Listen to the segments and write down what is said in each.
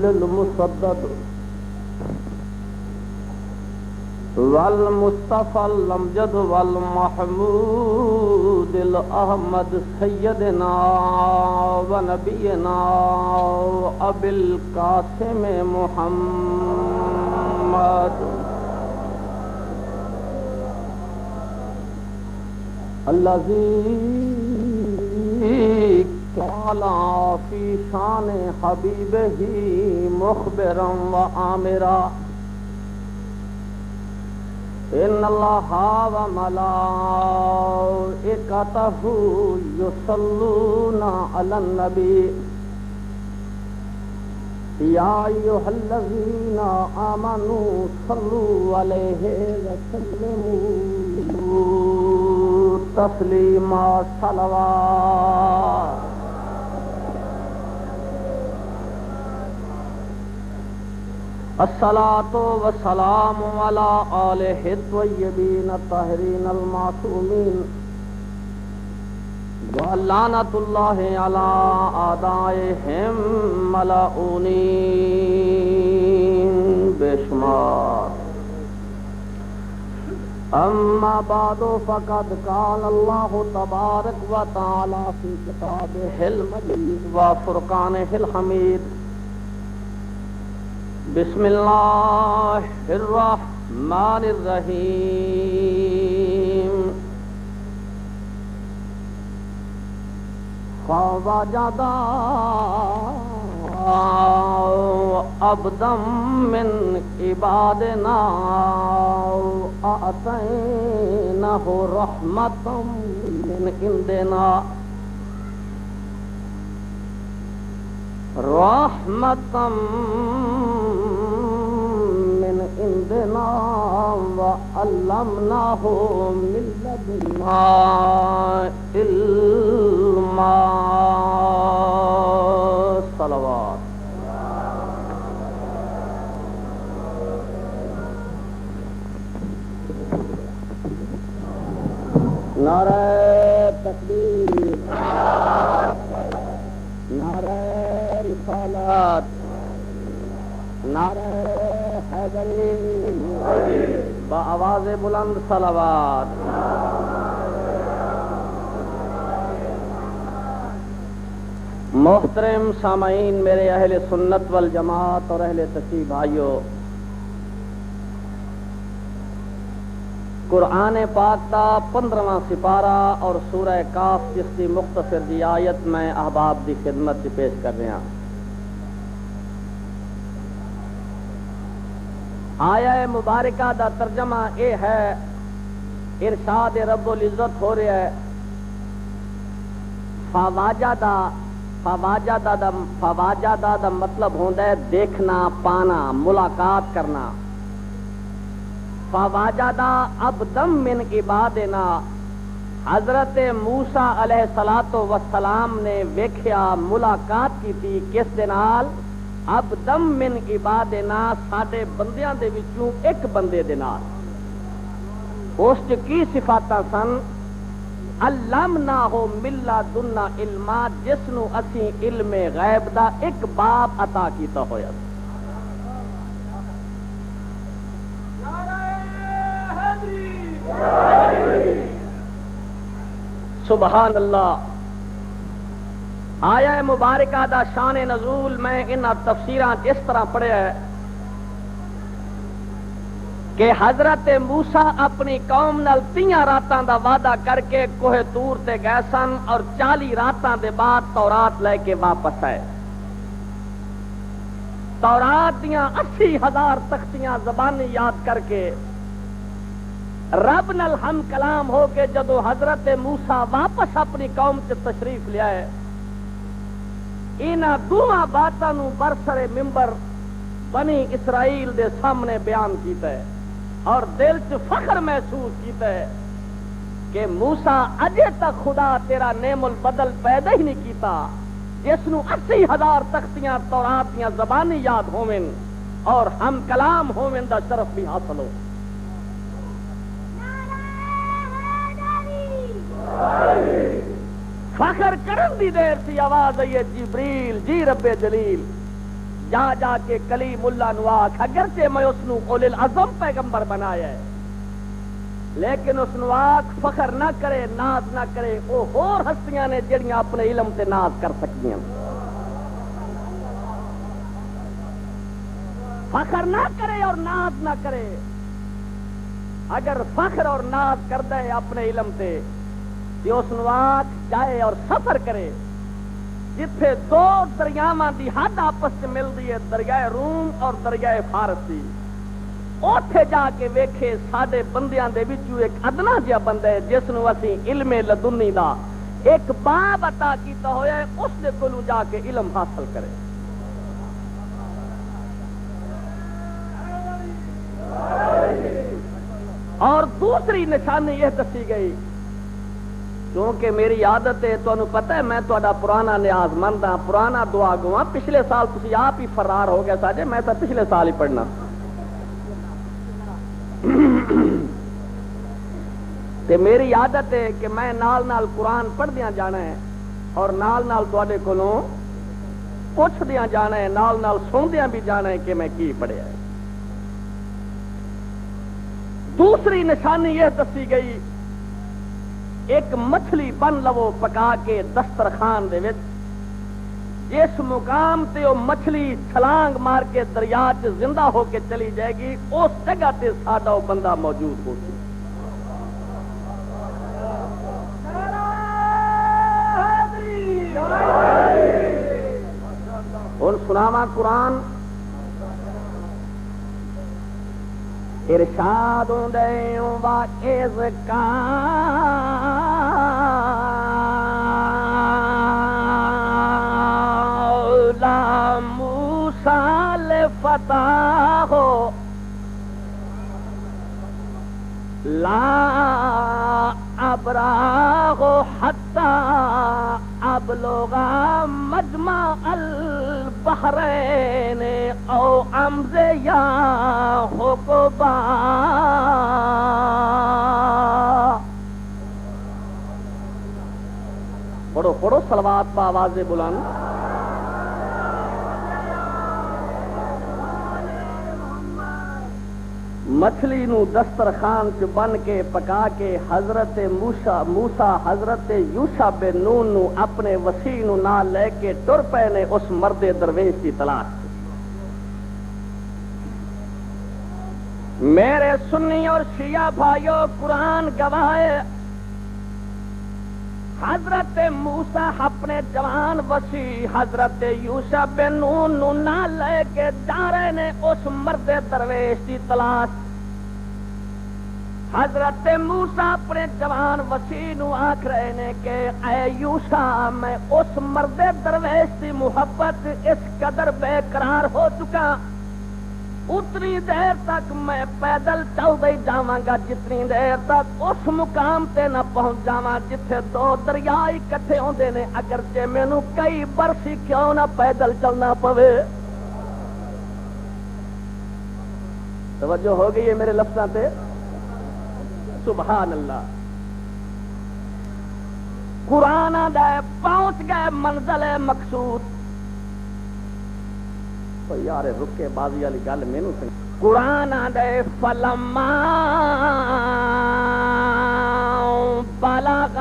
المسدد والمصطفى الامجد والمحمود الاحمد سيدنا ونبينا ابي القاسم محمد الذي قال في شان حبيبه مخبرا وآمرا ان اللہ وملائکتہ یصلون علی النبی یا ایھا الذین آمنوا صلوا علیہ وسلموا تسلیما صلوات الصلاۃ والسلام علی آلہ الطیبین الطاہرین المعصومین ولعنۃ اللہ علی اعدائہم ملعونین بے شمار اما بعد فقد قال اللہ تبارک و تعالی فی کتابہ المجید وفرقانہ الحمید بسم اللہ الرحمن الرحیم فوجد عبدا من عبادنا آتیناہ رحمتا من عندنا رحمتا من عندنا وعلمناه من لدنا علما صلوات نعرہ تکبیر نعرہ رسالت نعرہ حیدری بآواز بلند صلوات محترم سامعین، میرے اہل سنت والجماعت اور اہل تشیع بھائیوں، قرآن پاک کا 15واں سپارہ اور سورہ کاف جس کی مختصر جی آیت میں احباب دی خدمت سے پیش کر رہے ہیں۔ آیہ مبارکہ دا ترجمہ اے ہے، ارشاد رب العزت ہو رہا ہے فواجدہ دا مطلب ہوندا ہے دیکھنا، پانا، ملاقات کرنا۔ فواجدہ عبدا من عبادنا، حضرت موسیٰ علیہ الصلوۃ والسلام نے ویکھیا، ملاقات کی تھی کس دے نال؟ عبدا من عبادنا، ساڈے بندیاں دے وچوں ایک بندے دے نال۔ اس چ کی صفاتاں سن؟ علمناہ من لدنا علما، جس نو اسی علم غیب دا ایک باب عطا کیتا ہویا۔ سبحان اللہ۔ آیہ مبارکہ دا شان نزول میں ان تفسیراں اس طرح پڑھیا ہے کہ حضرت موسیٰ اپنی قوم نال 3 راتاں دا وعدہ کر کے کوہ طور تے گئے سن اور 40 راتاں دے بعد تورات لے کے واپس آئے۔ تورات دیاں 80,000 تختیاں زبانی یاد کر کے رب نال ہم کلام ہو کے جدو حضرت موسیٰ واپس اپنی قوم سے تشریف لیا ہے، انہاں دوہاں باتاں نو برسر ممبر بنی اسرائیل دے سامنے بیان کیتا ہے اور دل چ فخر محسوس کیتا ہے کہ موسیٰ اجے تک خدا تیرا نعم البدل پیدا ہی نہیں کیتا جس نو 80,000 تختیاں تورات دیاں زبانی یاد ہوویں اور ہم کلام ہوویں دا شرف بھی حاصل ہو۔ فخر کرن دی دیر سی آواز آئی ہے جبریل جی رب جلیل جا جا کے کلیم اللہ نو آکھ اگرچہ میں اس نو اولی العظم پیغمبر بنایا ہے لیکن اس نو آکھ فخر نہ کرے ناز نہ کرے او ہور ہستیاں نے جڑیاں اپنے علم تے ناز کر سکتیاں فخر نہ کرے اور ناز نہ کرے اگر فخر اور ناز کرتا ہے اپنے علم تے کہ اس نو آکھ جائے اور سفر کرے جتھے دو دریاواں دی حد آپس سے ملتی ہے دریائے روم اور دریائے فارس دی اوتھے جا کے ویکھے ساڈے بندیاں دے وچوں ایک ادنا جہا بندہ ہے جس نو اسی علم لدنی دا ایک باب عطا کیتا ہویا ہے اس دے کولوں جا کے علم حاصل کرے اور دوسری نشانی یہ دسی گئی کیونکہ میری عادت ہے تو پتہ ہے میں تہاڈا پرانا نیاز مند ہاں پرانا دعا گواں پچھلے سال تسی آپ ہی فرار ہو گئے ساجے میں تو پچھلے سال ہی پڑھنا تے میری عادت ہے کہ میں نال نال قرآن پڑھ دیاں جانا ہے اور نال نال تہاڈے کولوں پوچھ دیاں جانا ہے نال نال سن دیاں بھی جانا ہے کہ میں کی پڑھیا ہے دوسری نشانی یہ دسی گئی ایک مچھلی بن لو پکا کے دسترخوان دے وچ جس مقام تے وہ مچھلی چھلانگ مار کے دریا چ زندہ ہو کے چلی جائے گی اس جگہ تے ساڈا وہ بندہ موجود ہوگی ہن سناواں قرآن ارشاد دے واعظ کا لا موسیٰ لفتح ہو لا ابراہ حتی ابلغ مجمع البحرین او امضی یا حقبا پڑھو پڑھو صلوات با آواز بلند مچھلی نو دسترخوان چ بن کے پکا کے حضرت موسیٰ حضرت یوشع بن نون نو اپنے وسیع نو نال لے کے ٹر پے نے اس مرد درویش کی تلاش میرے سنی اور شیعہ بھائیو قرآن گواہ حضرت موسیٰ اپنے جوان وسیع حضرت یوشع بن نون نو نال لے کے جا رہے نے اس مرد درویش کی تلاش حضرت موسیٰ اپنے جوان وسیع نو آکھ رہے نے کہ اے یوشع میں اس مرد درویش کی محبت اس قدر بے قرار ہو چکا اتنی دیر تک میں پیدل چل دے جاواں گا جتنی دیر تک اس مقام تے نہ پہنچ جاواں جتھے دو دریا اکٹھے ہوندے نے اگرچہ مینوں کئی برسی کیوں نہ پیدل چلنا پوے توجہ ہو گئی ہے میرے لفظاں تے سبحان اللہ قرآن دا پہنچ گئے منزل مقصود یار رکے بازی والی گل مینوں قرآن دے فلما بلغ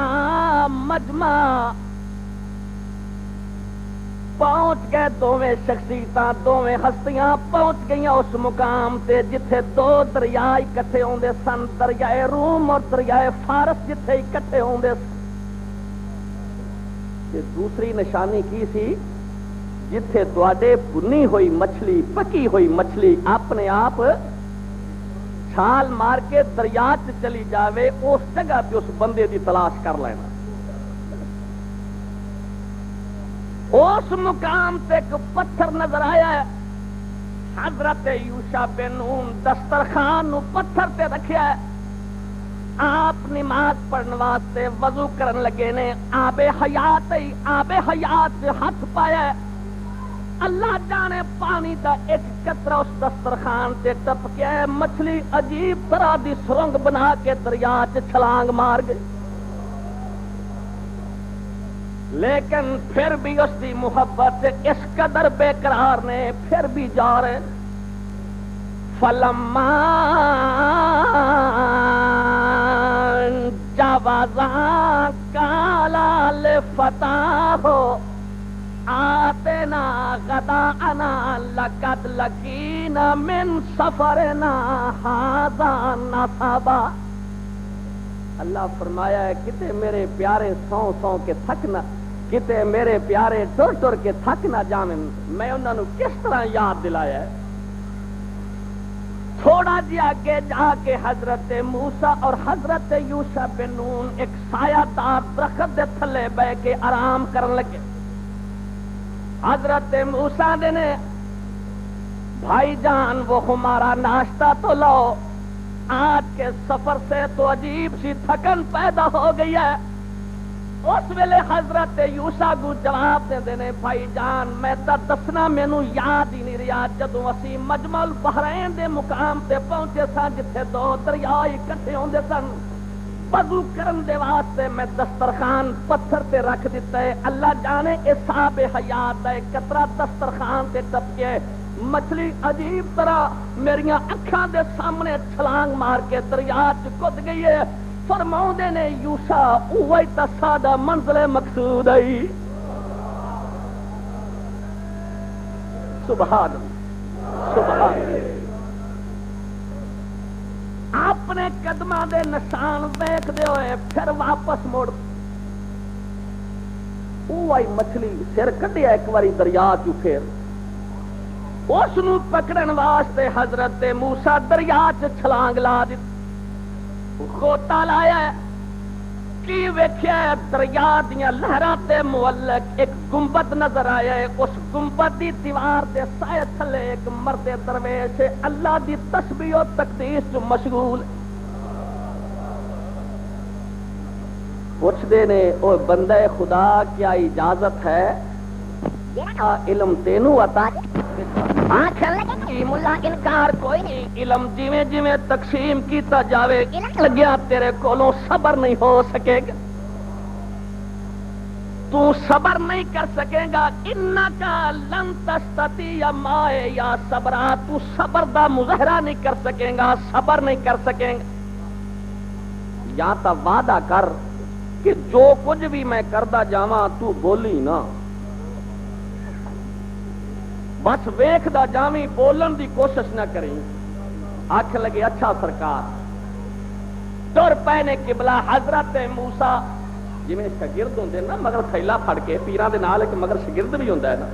مجمع پہنچ گئے دوویں شخصیتاں دوویں ہستیاں پہنچ گئیاں اس مقام تے جتھے دو دریا اکٹھے ہوندے سن دریائے روم اور دریائے فارس جتھے اکٹھے ہوندے تے دوسری نشانی کی سی جتھے تواڈے بنی ہوئی مچھلی پکی ہوئی مچھلی اپنے آپ چھال مار کے دریا چ چلی جاوے اس جگہ پہ اس بندے دی تلاش کر لینا اس مقام تے ایک پتھر نظر آیا ہے حضرت یوشع بن نون دسترخوان نو پتھر تے رکھیا ہے آپ نماز پڑھنے واسطے وضو کرن لگے نے آب حیات سے ہاتھ پایا ہے اللہ جانے پانی دا ایک قطرہ اس دسترخوان تے ٹپ کے مچھلی عجیب طرح دی سرنگ بنا کے دریا چ چھلانگ مار گئی لیکن پھر بھی اس کی محبت اس قدر بے قرار نے پھر بھی جا رہے فلما جاوازا کالا لفتاہ آتنا غداءنا لقد لقینا من سفرنا ھذا نصبا. اللہ فرمایا ہے کتے میرے پیارے سو سو کے تھک نہ کتے میرے پیارے ٹر ٹر کے تھک نہ جاویں. میں انہوں نے کس طرح یاد دلایا ہے. تھوڑا جی آگے جا کے حضرت موسیٰ اور حضرت یوشع بن نون ایک سایہ دار درخت دے تھلے بہ کے آرام کرن لگے. حضرت موسیٰ نے بھائی جان وہ ہمارا ناشتہ تو لو، آج کے سفر سے تو عجیب سی تھکن پیدا ہو گئی ہے. اس ویلے حضرت یوشع کو جواب دے دینے بھائی جان میں تا دسنا مینوں یاد ہی نہیں رہا جدوں اسی مجمع البحرین دے مقام تے پہنچے سن جتھے دو دریا اکٹھے ہوندے سن. وضو کرن دے واسطے میں دسترخوان پتھر تے رکھ دیتا ہے. اللہ جانے اس صاحب حیات دا قطرہ دسترخوان تے ٹپکے مچھلی عجیب طرح میریاں اکھاں دے سامنے چھلانگ مار کے دریا چ کود گئی ہے. فرماؤندے نے یوشع اوہی تا ساڈا منزل مقصود ہے. سبحان اللہ سبحان اللہ. اپنے قدماں دے نشان ویکھدے ہوئے پھر واپس مڑ اوہی مچھلی سر کڈیا ایک واری دریا چ پھر اس نو پکڑن واسطے حضرت موسیٰ دریا چ چھلانگ لا دتی. غوطہ لایا کی ویکھیا دریا دیاں لہراں تے معلق ایک گنبد نظر آیا ہے. اس گنبد دی دیوار دے سائے تھلے ایک مرد درویش اللہ دی تسبیح و تقدیس چ مشغول. پوچھدے نے او بندے خدا کیا اجازت ہے علم تینوں عطا ملا انکار کوئی نہیں. علم جویں جویں تقسیم کیتا جاوے لگیا تیرے کولوں صبر نہیں ہو سکے گا. تو صبر نہیں کر سکے گا. انکا لن تستطیع معی یا صبرا. تو صبر دا مظاہرہ نہیں کر سکے گا صبر نہیں کر سکے گا. یا تا وعدہ کر کہ جو کچھ بھی میں کردا جاواں تو بولی نا بس ویکھدا جاویں بولن دی کوشش نہ کریں. آکھ لگے اچھا سرکار. تر پے نے قبلہ حضرت موسیٰ جویں شاگرد ہوندے نا مگر تھیلا پھڑ کے پیراں دے نال ایک مگر شاگرد بھی ہوندا ہے نا.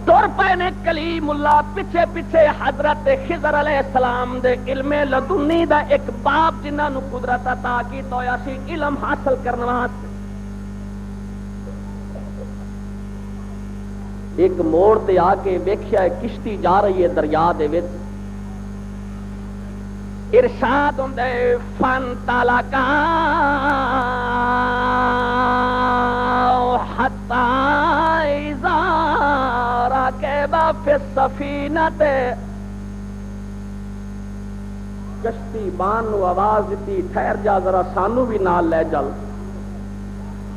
تر پے نے کلیم اللہ پیچھے پیچھے حضرت خضر علیہ السلام دے علم لدنی دا ایک باب جنہاں نو قدرت عطا کیتا ہویا سی علم حاصل کرن واسطے. ایک موڑ تے آ کے ویکھیا کشتی جا رہی ہے دریا دے وچ. ارشاد ہوندا ہے فانطلقا حتی اذا رکبا فی السفینۃ. کشتی بان نو آواز دیتی ٹھہر جا ذرا سانو بھی نال لے چل.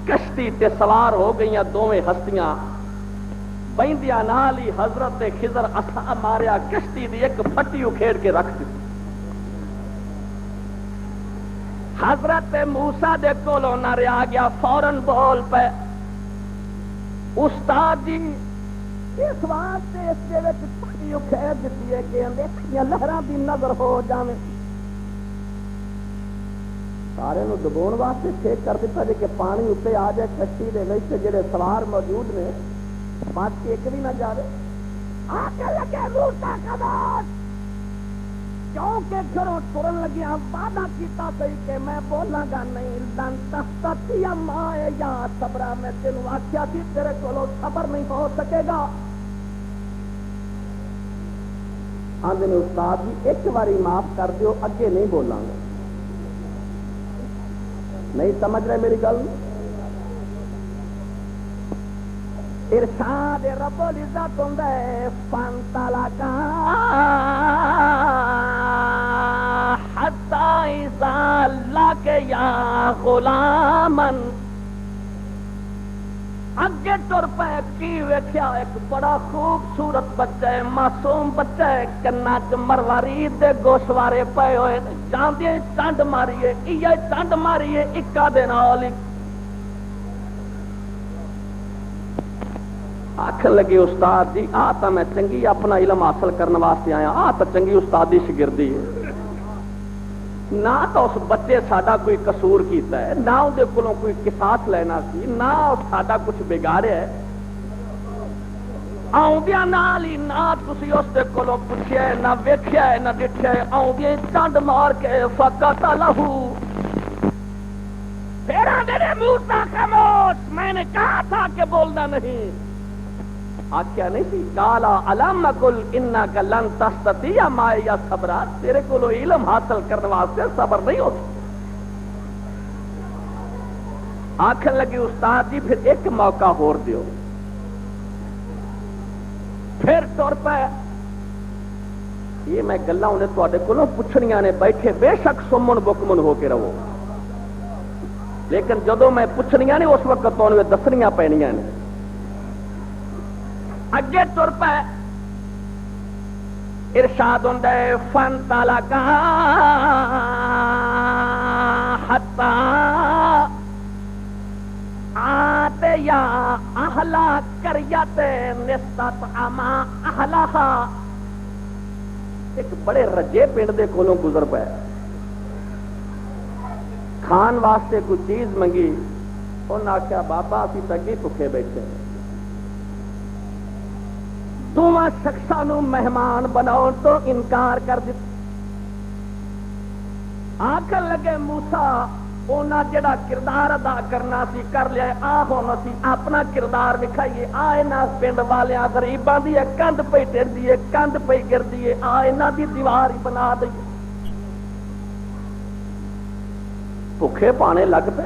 کشتی تے سوار ہو گئیاں دوویں ہستیاں. بہندیاں نال ہی حضرت خضر عصا ماریا کشتی دی ایک پھٹی اکھیڑ کے رکھ دی. حضرت موسیٰ دے کولوں نہ رہا گیا فوراً بول پے استاد جی اس واسطے اس دے وچ پھٹی اکھیڑ دتی ہے کہ اندیکھیاں لہراں دی نظر ہو جاویں. سارے نو دبون واسطے ٹھیک کر دیتا جے کہ پانی اتنے آ جائے کشتی دے وچ جڑے سوار موجود نے بات کی ایک بھی نہ جاوے. آکے لگے موسیٰ کا داد کیونکہ گھروں ٹرن لگیا وعدہ کیتا سی کہ میں بولاں گا نہیں. لن تستطیع معی یا صبرا. میں تینوں آکھیا سی تیرے کولوں صبر نہیں ہو سکے گا. آندے نے استاد جی ایک باری معاف کر دیو اگے نہیں بولاں گا. نہیں سمجھ رہے میری گل. ارشاد رب العزت ہوندا ہے فانطلقا حتی اذا لقیا غلاما اگے ٹر پے کی ویکھیا ایک بڑا خوبصورت بچہ ہے، معصوم بچہ ہے، کنا چ مروارید دے گوشوارے پے ہوئے، جاندے ٹنڈ ماریے یہ ٹنڈ ماریے اکا دے نال آکھن لگے استاد جی آ تا میں چنگی اپنا علم حاصل کرنے واسطے آیا، آ تا چنگی استادی شگردی ہے، نہ تو اس بچے ساڈا کوئی قصور کیتا ہے، نہ اندے کولوں کوئی قصاص لینا سی، نہ ساڈا کچھ بگاڑیا ہے، آؤندیاں نال ہی نہ تسی اس دے کولوں پوچھیا ہے، نہ ویکھیا ہے، نہ ڈٹھیا ہے، آؤندیاں ٹنڈ مار کے فقتلہ۔ پھر آندے موسیٰ خاموش، میں نے کہا تھا کہ بولنا نہیں، آکھیا نہیں سی کالا علم کل انک لن تستطیع معی صبرا، تیرے کو علم حاصل کرنے واسطے صبر نہیں ہوتا۔ آکھن لگی استاد جی پھر ایک موقع ہور دیو، پھر ٹر پے۔ یہ میں گلاں انہیں تواڈے کولوں پوچھنیاں نے، بیٹھے بے شک سمن بکمن ہو کے رہو، لیکن جدوں میں پوچھنیاں نے اس وقت تانوں دسنیاں پینیاں نے۔ اگے ٹر پے، ارشاد ہوندا ہے فانطلقا حتی آتیا اہل قریۃ استطعما اہلھا، ایک بڑے رجے پنڈ دے کولوں گزر پے، کھان واسطے کوئی چیز منگی، انہاں آکھیا بابا اسی تگی بھکھے بیٹھے، دونوں شخصاں نوں مہمان بناؤ تو انکار کر دتا۔ آکھن لگے موسیٰ اونا جڑا کردار ادا کرنا سی کر لیا، آ ہن اسی اپنا کردار وکھائیے، آ انہاں پنڈ والیاں غریباں دی کندھ پئی ٹردی ہے، کندھ پئی گردی ہے، آ انہاں دی دیوار ہی بنا دئیے۔ بھکھے پانے لگ پے،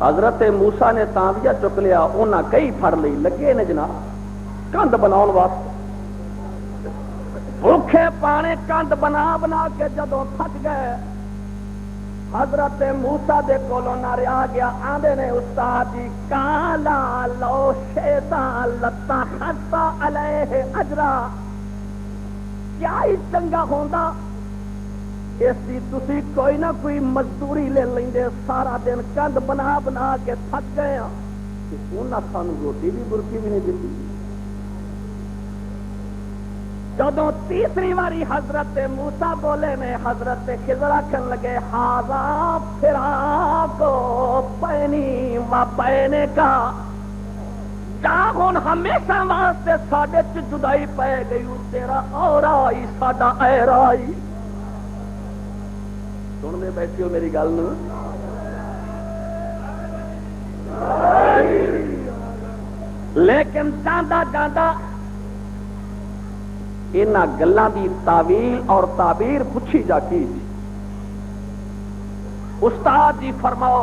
حضرت موسیٰ نے تانویہ چک لیا، انہاں کئی پھڑ لئی، لگے نے جناب کندھ بناؤ واسطے، بھوکھے پانے کندھ بنا بنا کے جدوں تھک گئے، حضرت موسیٰ دے کولوں نہ رہا گیا، آندے نے استاد جی کالا لو شیطان لتخذت علیہ اجرا، کیا ہی چنگا ہوندا اس دی تسی کوئی نہ کوئی مزدوری لے لیندے، سارا دن کندھ بنا بنا کے تھک گئے ہاں، انہاں سانوں روٹی بھی برکی بھی نہیں دتی۔ جدوں تیسری باری حضرت موسیٰ بولے نے، حضرت خضر آکھن لگے ھذا فراق بینی و بینک، جا ہن ہمیشہ واسطے ساڈے چ جدائی پے گئی، تیرا اور آئی ساڈا ایر آئی۔ سن دے بیٹھیو میری گل نوں، لیکن جاندا جاندا انہاں گلاں دی تاویل اور تعبیر پوچھی جا کی، استاد جی فرماؤ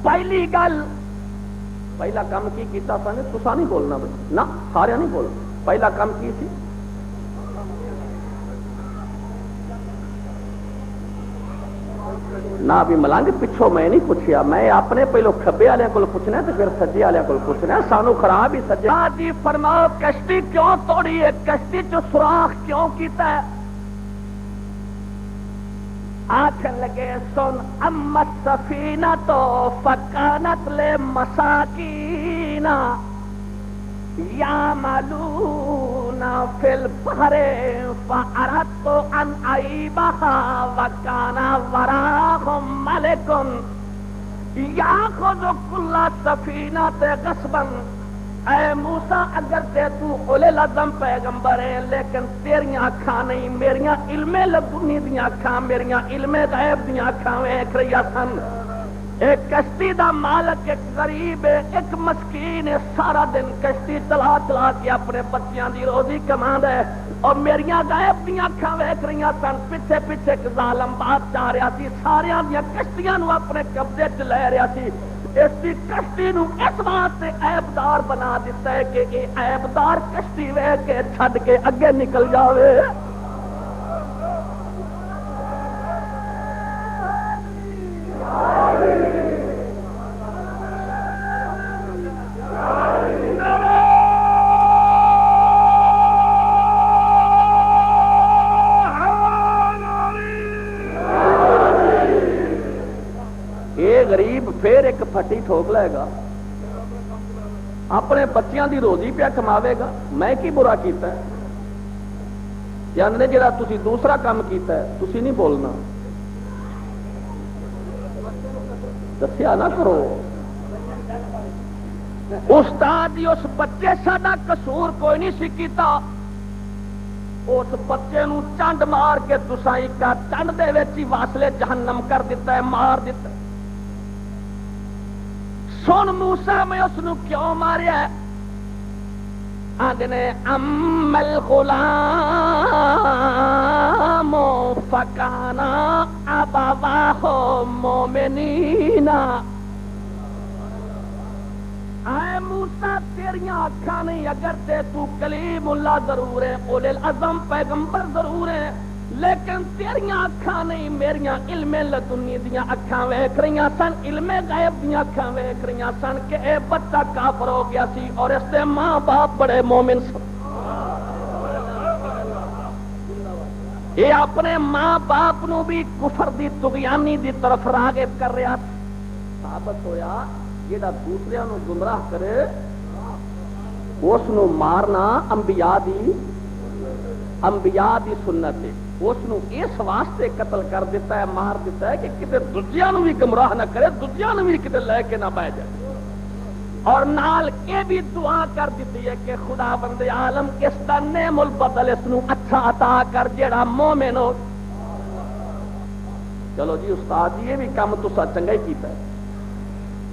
پہلی گل، پہلا کام کی کیتا سن، تساں نہیں بولنا نہ، سارے نہیں بولنا، پہلا کام کی سی نہ بھی ملنگ پچھو میں نہیں پوچھیا، میں اپنے پہلو کھبے والے کو پوچھنا تو پھر سجے والے کو پوچھنا، سانو خراب ہی سجے۔ جی فرماؤ کشتی کیوں توڑی ہے، کشتی چ سوراخ کیوں کیتا ہے؟ آکھن لگے سن اما السفینۃ فکانت لمساکین یعملون فی البحر فاردت ان اعیبها وکان وراءهم ملک یاخذ کل سفینۃ غصبا۔ اے موسیٰ اگر تو اولے العزم پیغمبر ہے، لیکن تیریاں اکھاں نہیں، میریاں علم لدنی دیاں اکھاں، میریاں علم غیب دیاں اکھاں ویکھ رہی سن۔ ایک کشتی دا مالک ایک غریب ہے، ایک مسکین ہے، سارا دن کشتی چلا چلا کے اپنے بچیاں دی روزی کماندا ہے، اور میریاں غیب دیاں اکھاں ویکھ رہی سن، پیچھے پیچھے ایک ظالم بادشاہ رہیا سی، ساریاں دیاں کشتیاں نو اپنے قبضے چ لے رہیا سی۔ اس کی کشتی نو اس واسطے عیبدار بنا دیتا ہے کہ یہ عیبدار کشتی ویکھ کے چھڈ کے اگے نکل جاوے۔ ٹھوک لے گا، اپنے بچیاں دی روزی پہ کماوے گا، میں کی برا کیتا ہے؟ یعنی جڑا تسی دوسرا کام کیتا ہے تسی نہیں بولنا، دسیا نہ کرو۔ استاد جی اس بچے ساڈا قصور کوئی نہیں سی کیتا، اس بچے نو چنڈ مار کے تساں ایک چنڈ دے وچ ہی واصلے جہنم کر دیتا ہے، مار دیتا ہے۔ سن موسیٰ میں اس نو کیوں ماریا ہے؟ آدھنے ام الغلام فکانا ابواہ مومنین، اے موسیٰ تیریاں اکھاں نہیں، اگر تے تو کلیم اللہ ضرور ہے، اولی العظم پیغمبر ضرور ہے، لیکن تیریاں اکھاں نہیں، میریاں علم لدنی دیاں اکھاں ویکھ رہیاں سن، علم غیب دیاں اکھاں ویکھ رہیاں سن کہ اے بچہ کافر ہو گیا سی اور اس دے ماں باپ بڑے مومن سن۔ یہ اپنے ماں باپ نو بھی کفر دی طغیانی دی طرف راغب کر رہا، ثابت ہویا جیڑا دوسریاں نو گمراہ کرے اس نو مارنا انبیاء دی سنت ہے، اس نو اس واسطے قتل کر دیتا ہے، مار دیتا ہے کہ کتے دوجیاں نو بھی گمراہ نہ کرے، دوجیاں نو بھی کتے لے کے نہ بہ جائے، اور نال یہ بھی دعا کر دیتی ہے کہ خدا بند عالم اس دا نعم البدل اس نو اچھا عطا کر جیڑا مومن ہو۔ چلو جی استاد جی یہ بھی کام تسا چنگا ہی کیتا ہے۔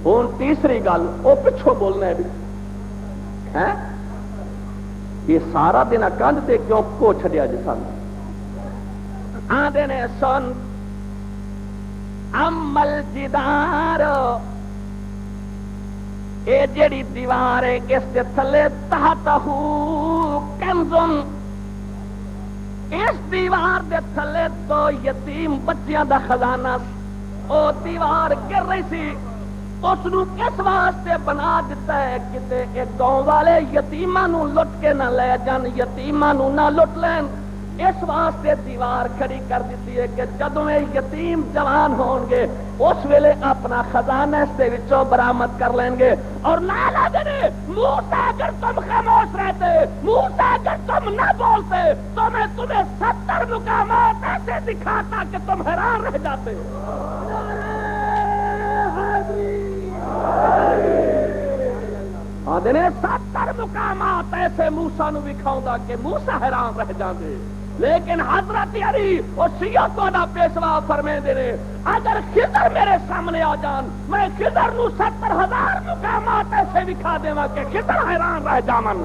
ہوں تیسری گل وہ پچھوں بولنا ہے، یہ سارا دن کندھ تے کیوں کو چھڈیا جی سن؟ آدھے نے سن عمل جدار، اے جڑی دیوار ہے اس دے تھلے تحتہ کنزن، اس دیوار دے تھلے تو یتیم بچیاں دا خزانہ، او دیوار گر رہی سی، اس نو اس واسطے بنا دیتا ہے کتے ایک گاؤں والے یتیماں نو لٹ کے نہ لے جان، یتیماں نو نہ لٹ لین، اس واسطے دیوار کھڑی کر دیتی ہے کہ جدوں یہ یتیم جوان ہون گے اس ویلے اپنا خزانہ اس دے وچوں برآمد کر لیں گے۔ اور لالا دنے موسیٰ اگر تم خاموش رہتے، موسیٰ اگر تم نہ بولتے تو میں تمہیں 70 مقامات ایسے دکھاتا کہ تم حیران رہ جاتے۔ آدھنے 70 مقامات ایسے موسیٰ نو دکھاؤں گا کہ موسیٰ حیران رہ جاندے، لیکن حضرت علی اور سیاہ تو دا پیشوا فرمے دے رہے اگر خضر میرے سامنے آ جان میں خضر نو 70,000 مقامات ایسے دکھا دے گا کہ خضر حیران رہ جامن۔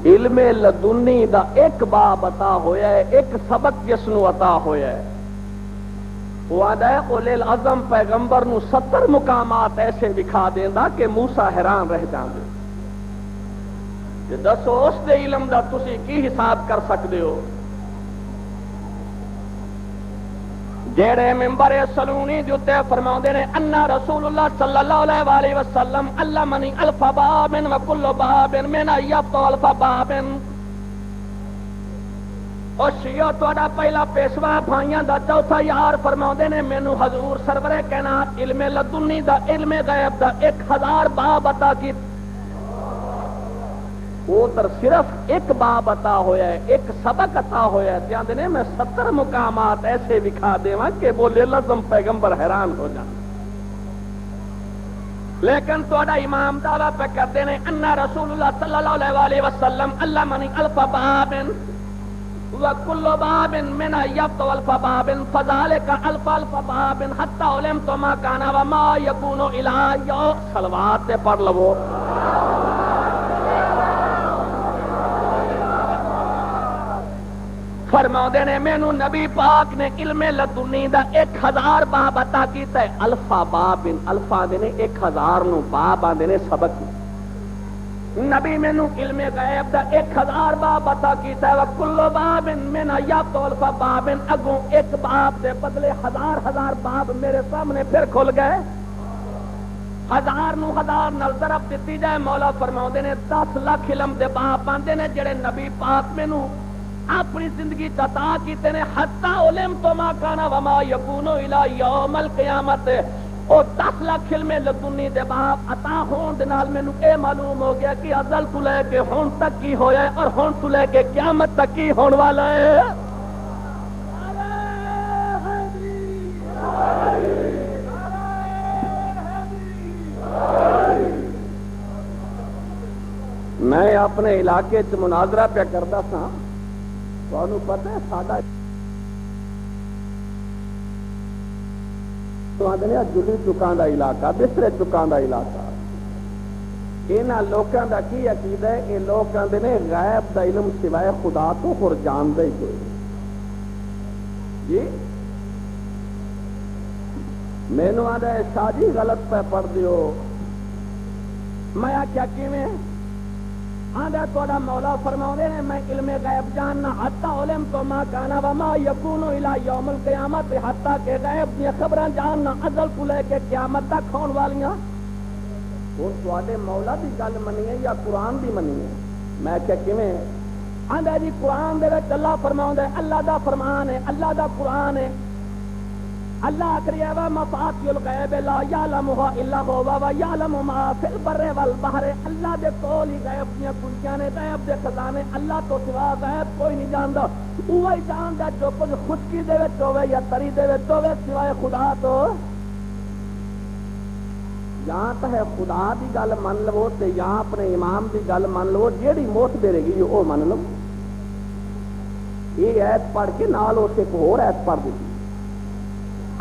علم لدنی دا ایک باب عطا ہویا ہے، ایک سبق جس نو عطا ہویا ہے، وہ آدھا ہے اولی العظم پیغمبر نو 70 مقامات ایسے دکھا دیندا کہ موسیٰ حیران رہ جاندے۔ کہ دسو اس دے علم دا تسی کی حساب کر سکتے ہو؟ جیڑے ممبر سلونی دیتے فرماؤں نے انا رسول اللہ صلی اللہ علیہ وآلہ وسلم علمنی الف باب و کل باب من یفتح الف باب۔ اور شیعہ توڑا پہلا پیشوا بھائیاں دا چوتھا یار فرماؤں نے مینو حضور سرور کائنات علم لدنی دا علم غیب دا 1000 باب عطا کی، وہ تر صرف ایک باب عطا ہویا ہے، ایک سبق عطا ہویا ہے، جاندے نے میں 70 مقامات ایسے دکھا دیواں کہ وہ لازم پیغمبر حیران ہو جائیں۔ لیکن توڑا امام دعویٰ پہ کرتے ہیں انا رسول اللہ صلی اللہ علیہ وآلہ وسلم علمنی الف باب وکل باب من یفتح الف باب فذلک الف باب حتی علمت ما کان وما یکون الی۔ صلوات سے پڑھ لو۔ فرماؤں نے مینو نبی پاک نے علم لدنی دا 1000 باب عطا کیتا ہے۔ الفا باب، الفا دے نے 1000 نو، باب آندے نے سبق۔ نبی مینوں علم غیب دا 1000 باب عطا کیتا ہے وکل باب من یطول فباب اگوں ایک باب دے بدلے 1000 باب میرے سامنے پھر کھل گئے 1000 نو 1000 نال ضرب دتی جائے مولا فرماؤندے نے 10 لاکھ علم دے باب آندے نے جڑے نبی پاک مینوں اپنی زندگی عطا کیتے نے حتی علم تو ما کان وما یکون الی یوم القیامت او 10 لاکھ علم لدنی دے باب عطا ہون دے نال مینوں اے معلوم ہو گیا کہ ازل تو لے کے ہن تک کی ہویا ہے اور ہن تو لے کے قیامت تک کی ہون والا ہے. میں اپنے علاقے چ مناظرہ پہ کرتا سا تو پتہ ہے ساڈا جلی چکان دا علاقہ بسترے چکان دا علاقہ یہاں لوگوں کا کی عقیدہ ہے یہ لوگ کہتے ہیں غیب دا علم سوائے خدا تو اور جانتے ہی کوئی جی مینو آدھا شاہ جی غلط پہ پڑھ دیو میں آخیا کیویں آدھا تھوڑا مولا فرماؤندے نے میں علم غیب جاننا حتی علم تو ما کانا وما یکون الی یوم القیامت حتی کہ غیب دیا خبراں جاننا ازل کو لے کے قیامت تک ہون والیاں وہ تواڈے مولا دی گل منی ہے یا قرآن دی منی ہے؟ میں کہ کیویں آدھا جی قرآن دے وچ اللہ فرماوندا ہے اللہ دا فرمان ہے اللہ دا قرآن ہے اللہ کریا وا مفاتیح الغیب لا یعلمها الا هو ویعلم ما فی البر والبحر اللہ دے کول ہی غیب دیاں کنجیاں نے غیب دے خزانے اللہ تو سوا غیب کوئی نہیں جاندا اوہی جاندا جو کچھ خشکی دے وچ ہوے یا تری دے وچ ہوے سوائے خدا تو یہاں تو ہے خدا دی گل من لو تے یہاں اپنے امام دی گل من لو جیڑی موت دے رہے گی وہ من لو یہ ایت پڑھ کے نال اس ایک اور ایت پڑھ دیتی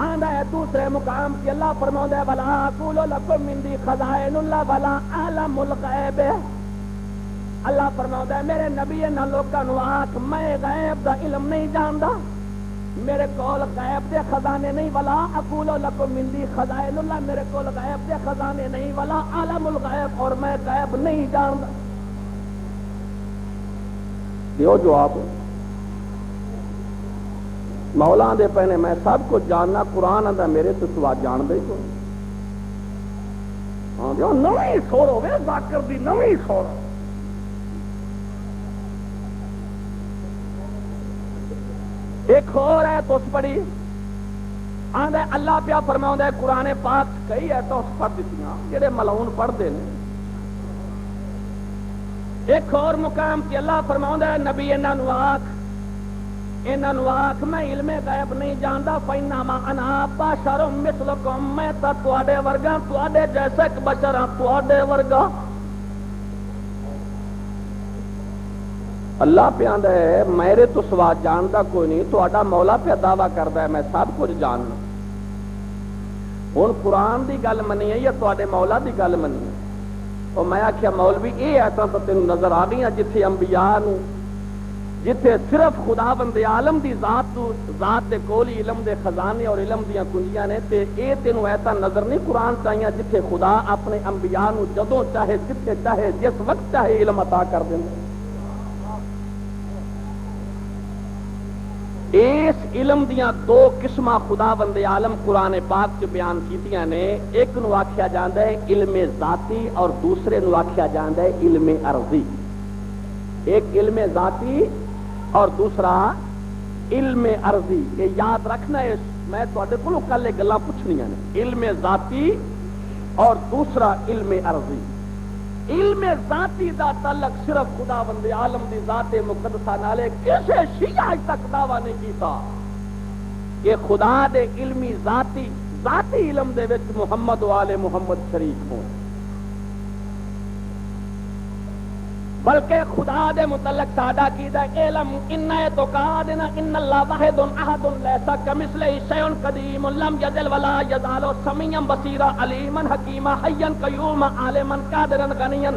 آندا ہے دوسرے مقام کی اللہ فرماؤندا ہے ولا اقول لکم عندی خزائن اللہ ولا اعلم الغیب اللہ فرماؤندا ہے میرے نبی نہ لوکاں نو آکھ میں غیب دا علم نہیں جاندا میرے کول غیب دے خزانے نہیں ولا اقول لکم عندی خزائن اللہ میرے کول غیب دے خزانے نہیں ولا اعلم الغیب اور میں غیب نہیں جاندا دیو جواب مولا دے پہنے میں سب کچھ جاننا قرآن آندا میرے تو سوا جان دے کو ہاں جو نویں سور ہوے ذاکر دی نویں سور ایک اور ہے تو اس پڑھی آندا اللہ پیا فرماوندا ہے قرآن پاک کئی ہے تو اس پڑھ دتیاں جڑے ملعون پڑھ دے نے ایک اور مقام کہ اللہ فرماوندا ہے نبی انہاں نو آکھ میں علم غیب نہیں جانتا فإنما أنا بشر مثلكم میں تا تواڈے ورگا تواڈے جیسا ایک بشر ہاں تواڈے ورگا اللہ پہ آندا ہے میرے تو سوا جانتا کوئی نہیں تواڈا مولا پہ دعویٰ کردا ہے میں سب کچھ جاننا ہن قرآن دی گل منی ہے یا تواڈے مولا دی گل منی ہے اور میں آخیا مولوی یہ ایسا تو تینوں نظر آ گئی جتھے انبیاء نو جتھے صرف خدا بند عالم دی ذات دے کول ہی علم دے خزانے اور علم دیاں کنجیاں نے تے اے تینوں ایسا نظر نہیں قرآن چاہیے جتھے خدا اپنے انبیاء نو جدوں چاہے جتھے چاہے جس وقت چاہے علم عطا کر دیندا اس علم دیاں دو قسماں خدا بند عالم قرآن پاک چ بیان کیتیاں نے ایک نو آکھیا جاندا ہے علم ذاتی اور دوسرے نو آکھیا جاندا ہے علم عرضی ایک علم ذاتی اور دوسرا علم عرضی یہ یاد رکھنا ہے میں تواڈے کولوں کل گلاں پوچھنیاں نے علم ذاتی اور دوسرا علم عرضی علم ذاتی دا تعلق صرف خدا بند عالم دی ذات مقدسہ نال کسے شیعہ اج تک دعویٰ نہیں کیتا کہ خدا دے علمی ذاتی علم دے وچ محمد و آل محمد شریک ہون بلکہ خدا دے متعلق سادہ کیدا علم ان تو قادنا ان اللہ واحد احد لیس کمثلہ شیء قدیم لم یزل ولا یزال سمیعا بصیرا علیما حکیما حیا قیوما عالما قادرا غنیا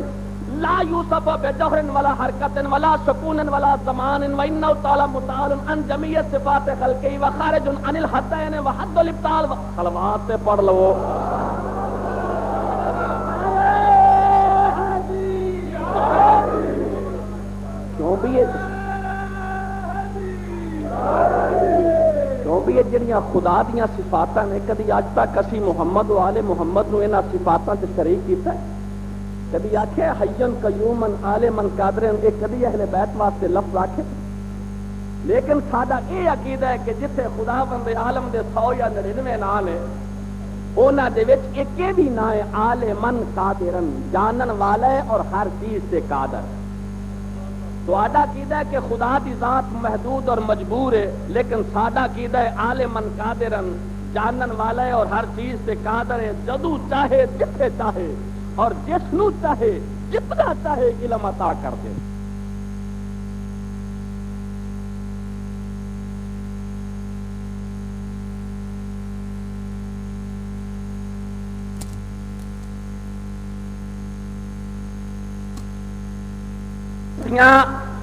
لا یوصف بجوہر ولا حرکت ولا سکون ولا زمان وانه تعالی متعال عن جميع صفات خلقه وخارج عن الحدين وحد الابطال صلوات سے پڑھ لو جڑیاں خدا دیاں صفاتاں نے کدی اج تک اسی محمد و آل محمد نو انہاں صفاتاں تے شریک کیتا ہے؟ کدی آکھے حیّن قیومن عالمن قادرن، یہ کدی اہل بیت واسطے لفظ آکھے؟ لیکن ساڈا یہ عقیدہ ہے کہ جتھے خدا بند عالم دے 100 یا 99 نام نے، انہاں دے وچ ایک بھی نام ہے عالمن قادرن، جانن والا ہے اور ہر چیز سے قادر ہے۔ تو آڈا عقیدہ ہے کہ خدا دی ذات محدود اور مجبور ہے، لیکن ساڈا عقیدہ ہے عالمن قادرن، جانن والا ہے اور ہر چیز سے قادر ہے، جدو چاہے جتھے چاہے اور جس نو چاہے جتنا چاہے علم عطا کر دے۔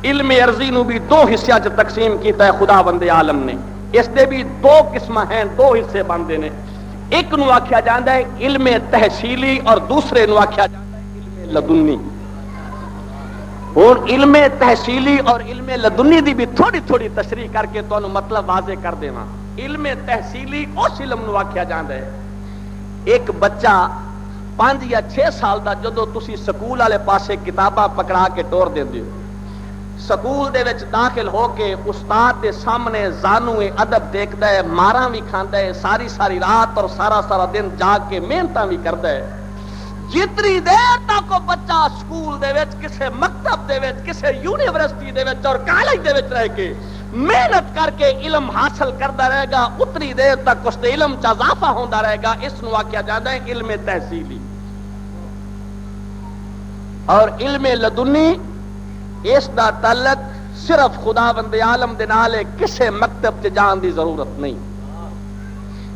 علم عرضی نو بھی دو حصے چ تقسیم کیتا ہے خدا بند عالم نے، اس دے بھی دو قسم ہیں، دو حصے بندے نے۔ ایک نو آکھیا جاندا ہے علم تحصیلی اور دوسرے نو آکھیا جاندا ہے علم لدنی۔ اور علم تحصیلی اور علم لدنی دی بھی تھوڑی تھوڑی تشریح کر کے تانوں مطلب واضح کر دیواں۔ علم تحصیلی اس علم نو آکھیا جاندا ہے ایک بچہ 5 یا 6 سال دا جدو تسی سکول والے پاسے کتاباں پکڑا کے ٹور دیندے ہو، سکول دے وچ داخل ہو کے استاد دے سامنے زانو ادب دیکھدا ہے، ماراں بھی کھاندا ہے، ساری ساری رات اور سارا سارا دن جاگ کے محنتاں بھی کردا ہے۔ جتنی دیر تک وہ بچہ سکول دے وچ کسے مکتب دے وچ کسے یونیورسٹی دے وچ اور کالج دے وچ رہ کے محنت کر کے علم حاصل کرتا رہے گا، اتنی دیر تک اس دے علم چ اضافہ ہوندا رہے گا۔ اس نو آکھیا جاندا ہے علم تحصیلی۔ اور علم لدنی اس دا تعلق صرف خدا بند عالم دے نال ہے، کسے مکتب تے جان دی ضرورت نہیں،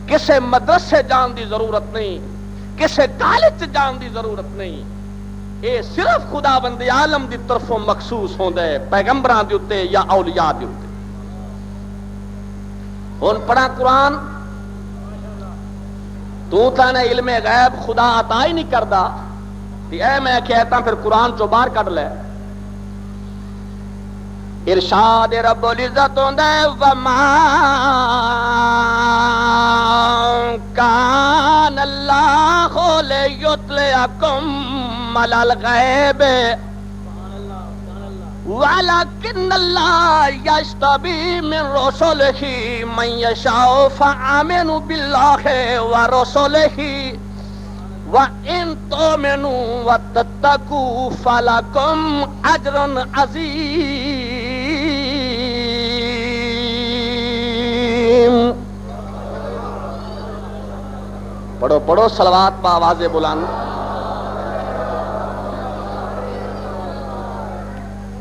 کسے مدرسے جان دی ضرورت نہیں، کسے کالج جان دی ضرورت نہیں، اے صرف خدا بند عالم دی طرفوں مخصوص ہوندا ہے، پیغمبراں دے اوتے یا اولیاء دے اوتے۔ ہن پڑھا قرآن، تو تانے علم غیب خدا عطا ہی نہیں کردا، تے اے میں کہتا پھر قرآن چو باہر کڈ لے۔ ارشاد رب العزت ہوندا ہے وما کان اللہ لیطلعکم علی الغیب ولکن اللہ یجتبی من رسلہ من یشاء فآمنوا باللہ ورسلہ وَإِن تُؤْمِنُوا وَتَتَّقُوا فَلَكُمْ أَجْرٌ عَظِيمٌ۔ پڑھو پڑھو صلوات با آواز بلند۔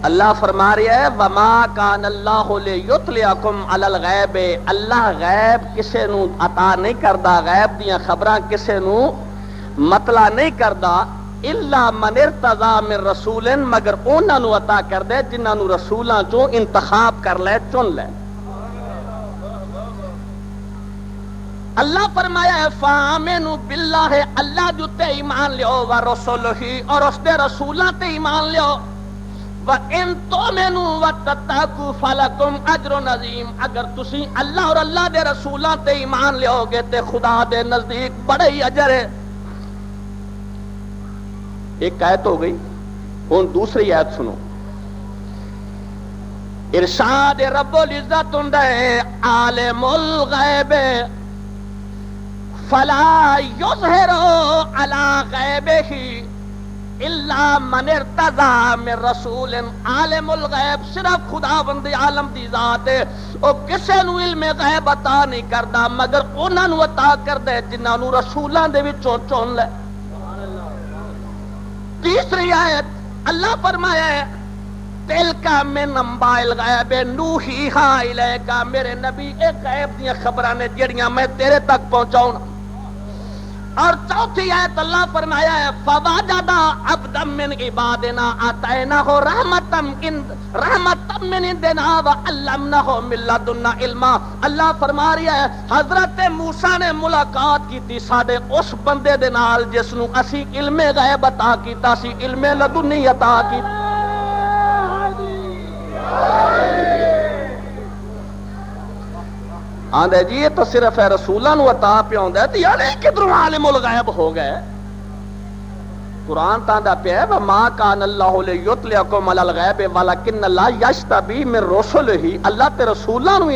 اللہ فرما رہا ہے وَمَا كَانَ اللَّهُ لِيُطْلِعَكُمْ عَلَى الْغَيْبِ، اللہ غیب کسے نو عطا نہیں کردا، غیب دیاں خبراں کسے نو مطلع نہیں کردا، الا من ارتضی من رسول، مگر انہاں نو عطا کر دے جنہاں نو رسولاں چوں انتخاب کر لے، چن لے۔ اللہ فرمایا ہے فآمنوا باللہ، اللہ جو تے ایمان لیو، ورسولہ، اور اس دے رسولاں تے ایمان لیو، وَإِن تُؤْمِنُوا وَتَتَّقُوا فَلَكُمْ أَجْرٌ عَظِيمٌ، اگر تسی اللہ اور اللہ دے رسولاں تے ایمان لیو گے تے خدا دے نزدیک بڑا ہی اجر ہے۔ ایک آیت ہو گئی، ہن دوسری آیت سنو۔ ارشاد رب العزت ہوندا ہے عالم الغیب فلا یظہر علی غیبہ الا من ارتضی من رسول، عالم الغیب صرف خدا بند عالم دی ذات ہے، او کسے نو علم غیب عطا نہیں کردا مگر انہاں نو عطا کردے جنہاں نو رسولاں دے وچوں چن لے۔ تیسری آیت اللہ فرمایا ہے تلکا من انباء الغیب نوحیہا الیکا، میرے نبی ایک غیب دیاں خبراں نے جڑیاں میں تیرے تک پہنچاؤں۔ اور چوتھی آیت اللہ فرمایا ہے فوجد عبدا من عبادنا آتیناہ رحمتا من عندنا وعلمناہ من لدنا علما۔ اللہ فرما رہا ہے حضرت موسیٰ نے ملاقات کی تھی ساڈے اس بندے دے نال جس نو اسی علم غیب عطا کیتا سی، علم لدنی عطا کیتا۔ آندے جی یہ تو صرف ہے رسولاں نو عطا پیا ہوندا ہے تے علی کدھروں عالم الغیب ہو گئے؟ قرآن تاندا پیا ہے وما کان اللہ لیطلعکم علی الغیب ولکن اللہ یجتبی من رسلہ، اللہ تے رسولاں نو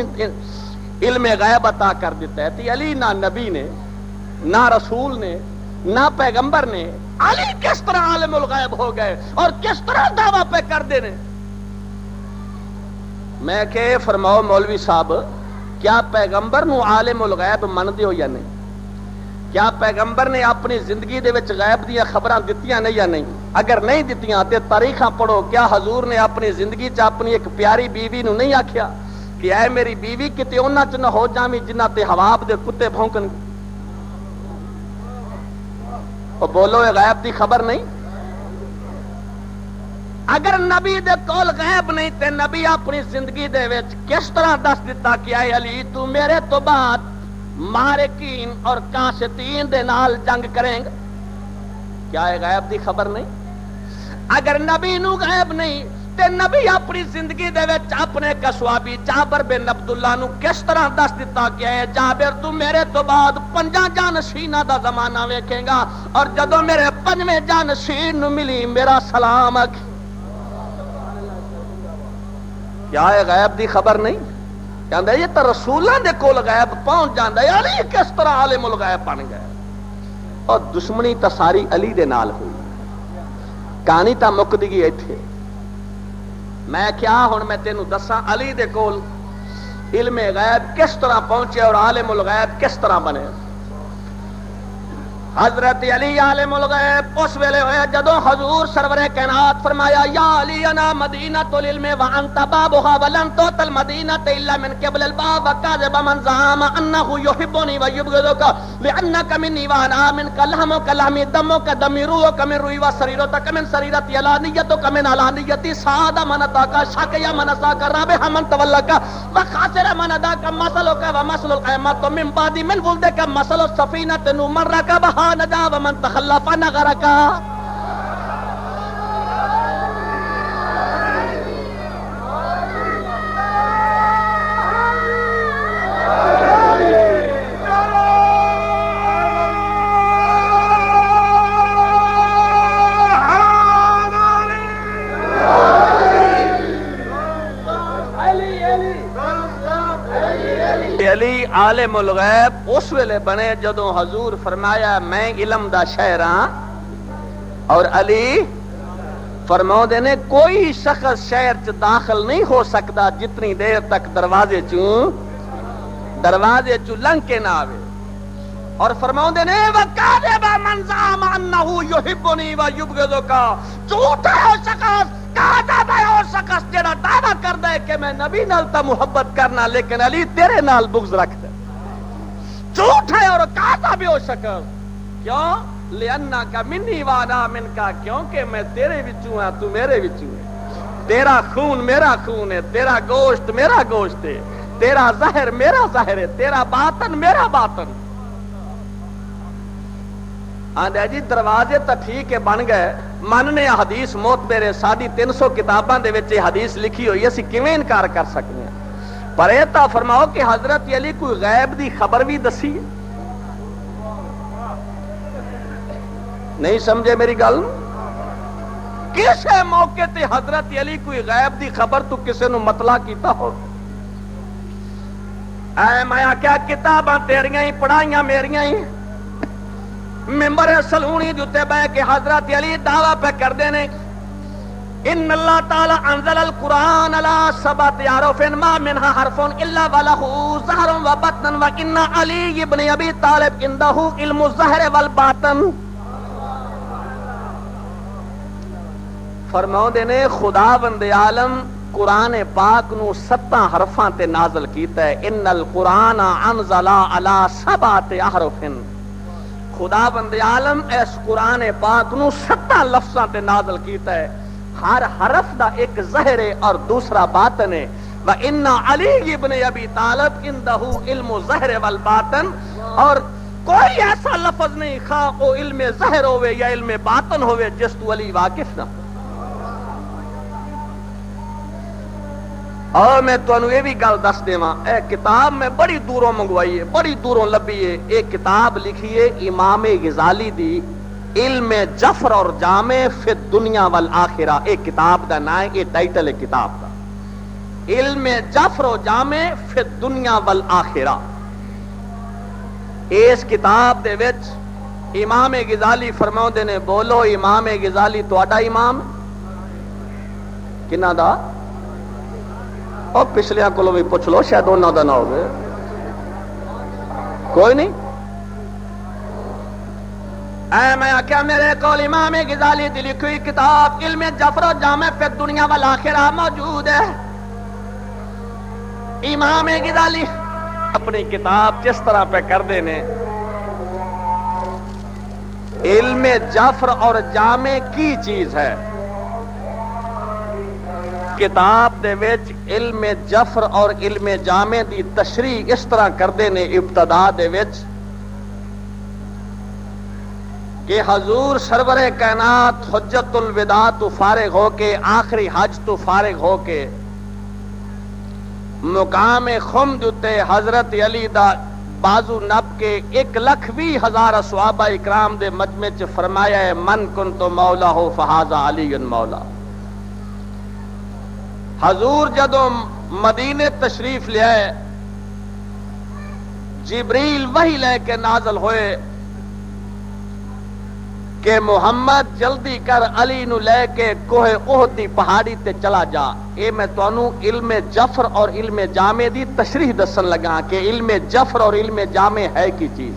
علم غیب عطا کر دیتا ہے تے علی نہ نبی نے نہ رسول نے نہ پیغمبر نے، علی کس طرح عالم الغیب ہو گئے اور کس طرح دعویٰ پہ کر دینے؟ میں کہ فرماؤ مولوی صاحب کیا پیغمبر نو عالم الغیب مندے ہو یا نہیں؟ کیا پیغمبر نے اپنی زندگی دے وچ غیب دیاں خبراں دتیاں نہیں یا نہیں؟ اگر نہیں دتیاں تے تاریخاں پڑھو، کیا حضور نے اپنی زندگی چ اپنی ایک پیاری بیوی نو نہیں آکھیا کہ اے میری بیوی کتے انہاں چ نہ ہو جاویں جنہاں تے حواب دے کتے بھونکن؟ او بولو اے غیب دی خبر نہیں؟ اگر نبی دے کول غیب نہیں تے نبی اپنی زندگی دے وچ کس طرح دس دیتا کہ اے علی تو میرے تو بعد مارکین اور کاشتین دے نال جنگ کریں گے؟ کیا اے غیب دی خبر نہیں؟ اگر نبی نو غیب نہیں تے نبی اپنی زندگی دے وچ اپنے کسوابی جابر بن عبداللہ نو کس طرح دس دیتا کہ اے جابر تو میرے تو بعد 5 جانشیناں دا زمانہ ویکھے گا اور جدوں میرے 5ویں جانشین نو ملی میرا سلام آکھی؟ کیا ہے غیب دی خبر نہیں؟ کہندا یہ تو رسولاں دے کول غیب پہنچ جاندا ہے، علی کس طرح عالم الغیب بن گئے؟ اور دشمنی تا ساری علی دے نال ہوئی، کہانی تا مک دی گئی ایتھے۔ میں کیا ہن میں تینوں دساں علی دے کول علم غیب کس طرح پہنچے اور عالم الغیب کس طرح بنے۔ حضرت علی عالم الغیب اس ویلے ہوئے جدوں حضور سرور کائنات فرمایا یا علی انا مدینۃ العلم وانت بابها ولن تؤت المدینۃ الا من قبل الباب وكذب من زعم انه يحبني ويبغضك لانك مني وانا منك لحمك لحمي دمك دمي روحك من روحي وسريرتك من سريرتي علانيتك من علانيتي سعد من اتاك شقي من اساك رابح من تولك وخاسر من اداك مثلك ومثل القيامة من بعد من ولدك مثل السفينة من ركبها نجا ومن تخلف نغرقا۔ علی عالم الغیب اس ویلے بنے جدوں حضور فرمایا میں علم دا شہر ہاں، اور علی فرماؤ دے نے کوئی شخص شہر چ داخل نہیں ہو سکتا جتنی دیر تک دروازے چوں لنگ کے نہ آوے۔ اور فرماؤ دے نے وَكَذَبَ مَنْ زَعَمَ أَنَّهُ يُحِبُّنِي وَيُبْغِضُكَ، جھوٹا ہے وہ شخص، کاذب ہے وہ شخص جڑا دعویٰ کردا ہے کہ میں نبی نال تا محبت کرنا لیکن علی تیرے نال بغض رکھدا ہے۔ جھوٹ ہے اور کاذب بھی ہو شخص، کیوں؟ لِأَنَّكَ مِنِّي وَأَنَا مِنْكَ، کیونکہ میں تیرے وچوں ہاں تو میرے وچوں ہے، تیرا خون میرا خون ہے، تیرا گوشت میرا گوشت ہے، تیرا زہر میرا زہر ہے، تیرا باطن میرا باطن۔ آندے جی دروازے تو ٹھیک ہے بن گئے، مننے حدیث موت میرے ساری 300 کتاباں دے وچ حدیث لکھی ہوئی، اسی کیویں انکار کر سکتے ہیں؟ پر یہ تو فرماؤ کہ حضرت علی کوئی غیب دی خبر بھی دسی ہے؟ نہیں سمجھے میری گل؟ کسے موقع تے حضرت علی کوئی غیب دی خبر تو کسے نو مطلع کیتا ہو؟ اے میں کیا کتاباں تیریاں ہی پڑھائیاں میریاں ہی، ممبر سلونی جتے بہ کے حضرت علی دعویٰ پہ کر دینے ان اللہ تعالی انزل القرآن علی 7 حروف ما منها حرف الا وله ظہر و بطن وان علی ابن ابی طالب عنده علم الظہر والباطن۔ فرماؤ دینے خداوند عالم قرآن پاک نو 7 حرفاں تے نازل کیتا ہے، ان القرآن انزل علی 7 احرف، خداوند عالم اس قرآن پاک نو 7 لفظاں تے نازل کیتا ہے، ہر حرف دا ایک ظاہر ہے اور دوسرا باطن ہے۔ وَإِنَّ عَلِيِّ ابْنَ أَبِي طَالِبٍ عِندَهُ عِلْمُ الظَّاہِرِ وَالْبَاطِنِ، اور کوئی ایسا لفظ نہیں خواہ او علم ظاہر ہوئے یا علم باطن ہوئے جس تو علی واقف نہ۔ اور میں تمہیں یہ بھی گل دس دیواں، اے کتاب میں بڑی دوروں منگوائی ہے، بڑی دوروں لبھی ہے، ایک کتاب لکھی ہے امام غزالی دی علم جفر اور جامع فی الدنیا والآخرہ، ایک کتاب دا نام ہے، یہ ٹائٹل ہے کتاب دا، علم جفر و جامع فی الدنیا والآخرہ۔ اس کتاب دے وچ امام غزالی فرماؤندے نے، بولو امام غزالی تہاڈا امام کنہ دا؟ اور پچھلیاں کولوں بھی پوچھ لو، شاید انہاں دا نہ ہوگا، کوئی نہیں۔ اے میں آخیا میرے کول امام غزالی دی لکھی ہوئی کتاب علم جفر و جامع فی الدنیا والآخرہ موجود ہے۔ امام غزالی اپنی کتاب جس طرح پہ کر دینے، علم جفر اور جامع کی چیز ہے، کتاب دے وچ علم جفر اور علم جامع دی تشریح اس طرح کر دینے ابتدا دے وچ کہ حضور سرور کائنات حجت الوداع تو فارغ ہو کے، آخری حج تو فارغ ہو کے، مقام خم جتے حضرت علی دا بازو نب کے 1,20,000 صحابہ اکرام دے مجمع چ فرمایا ہے من کنت مولا ہو فہذا علی مولا۔ حضور جدوں مدینے تشریف لے آئے، جبریل وحی لے کے نازل ہوئے کہ محمد جلدی کر علی نو لے کے کوہ احد دی پہاڑی تے چلا جا۔ اے میں تانوں علم جفر اور علم جامع دی تشریح دسن لگا کہ علم جفر اور علم جامع ہے کی چیز۔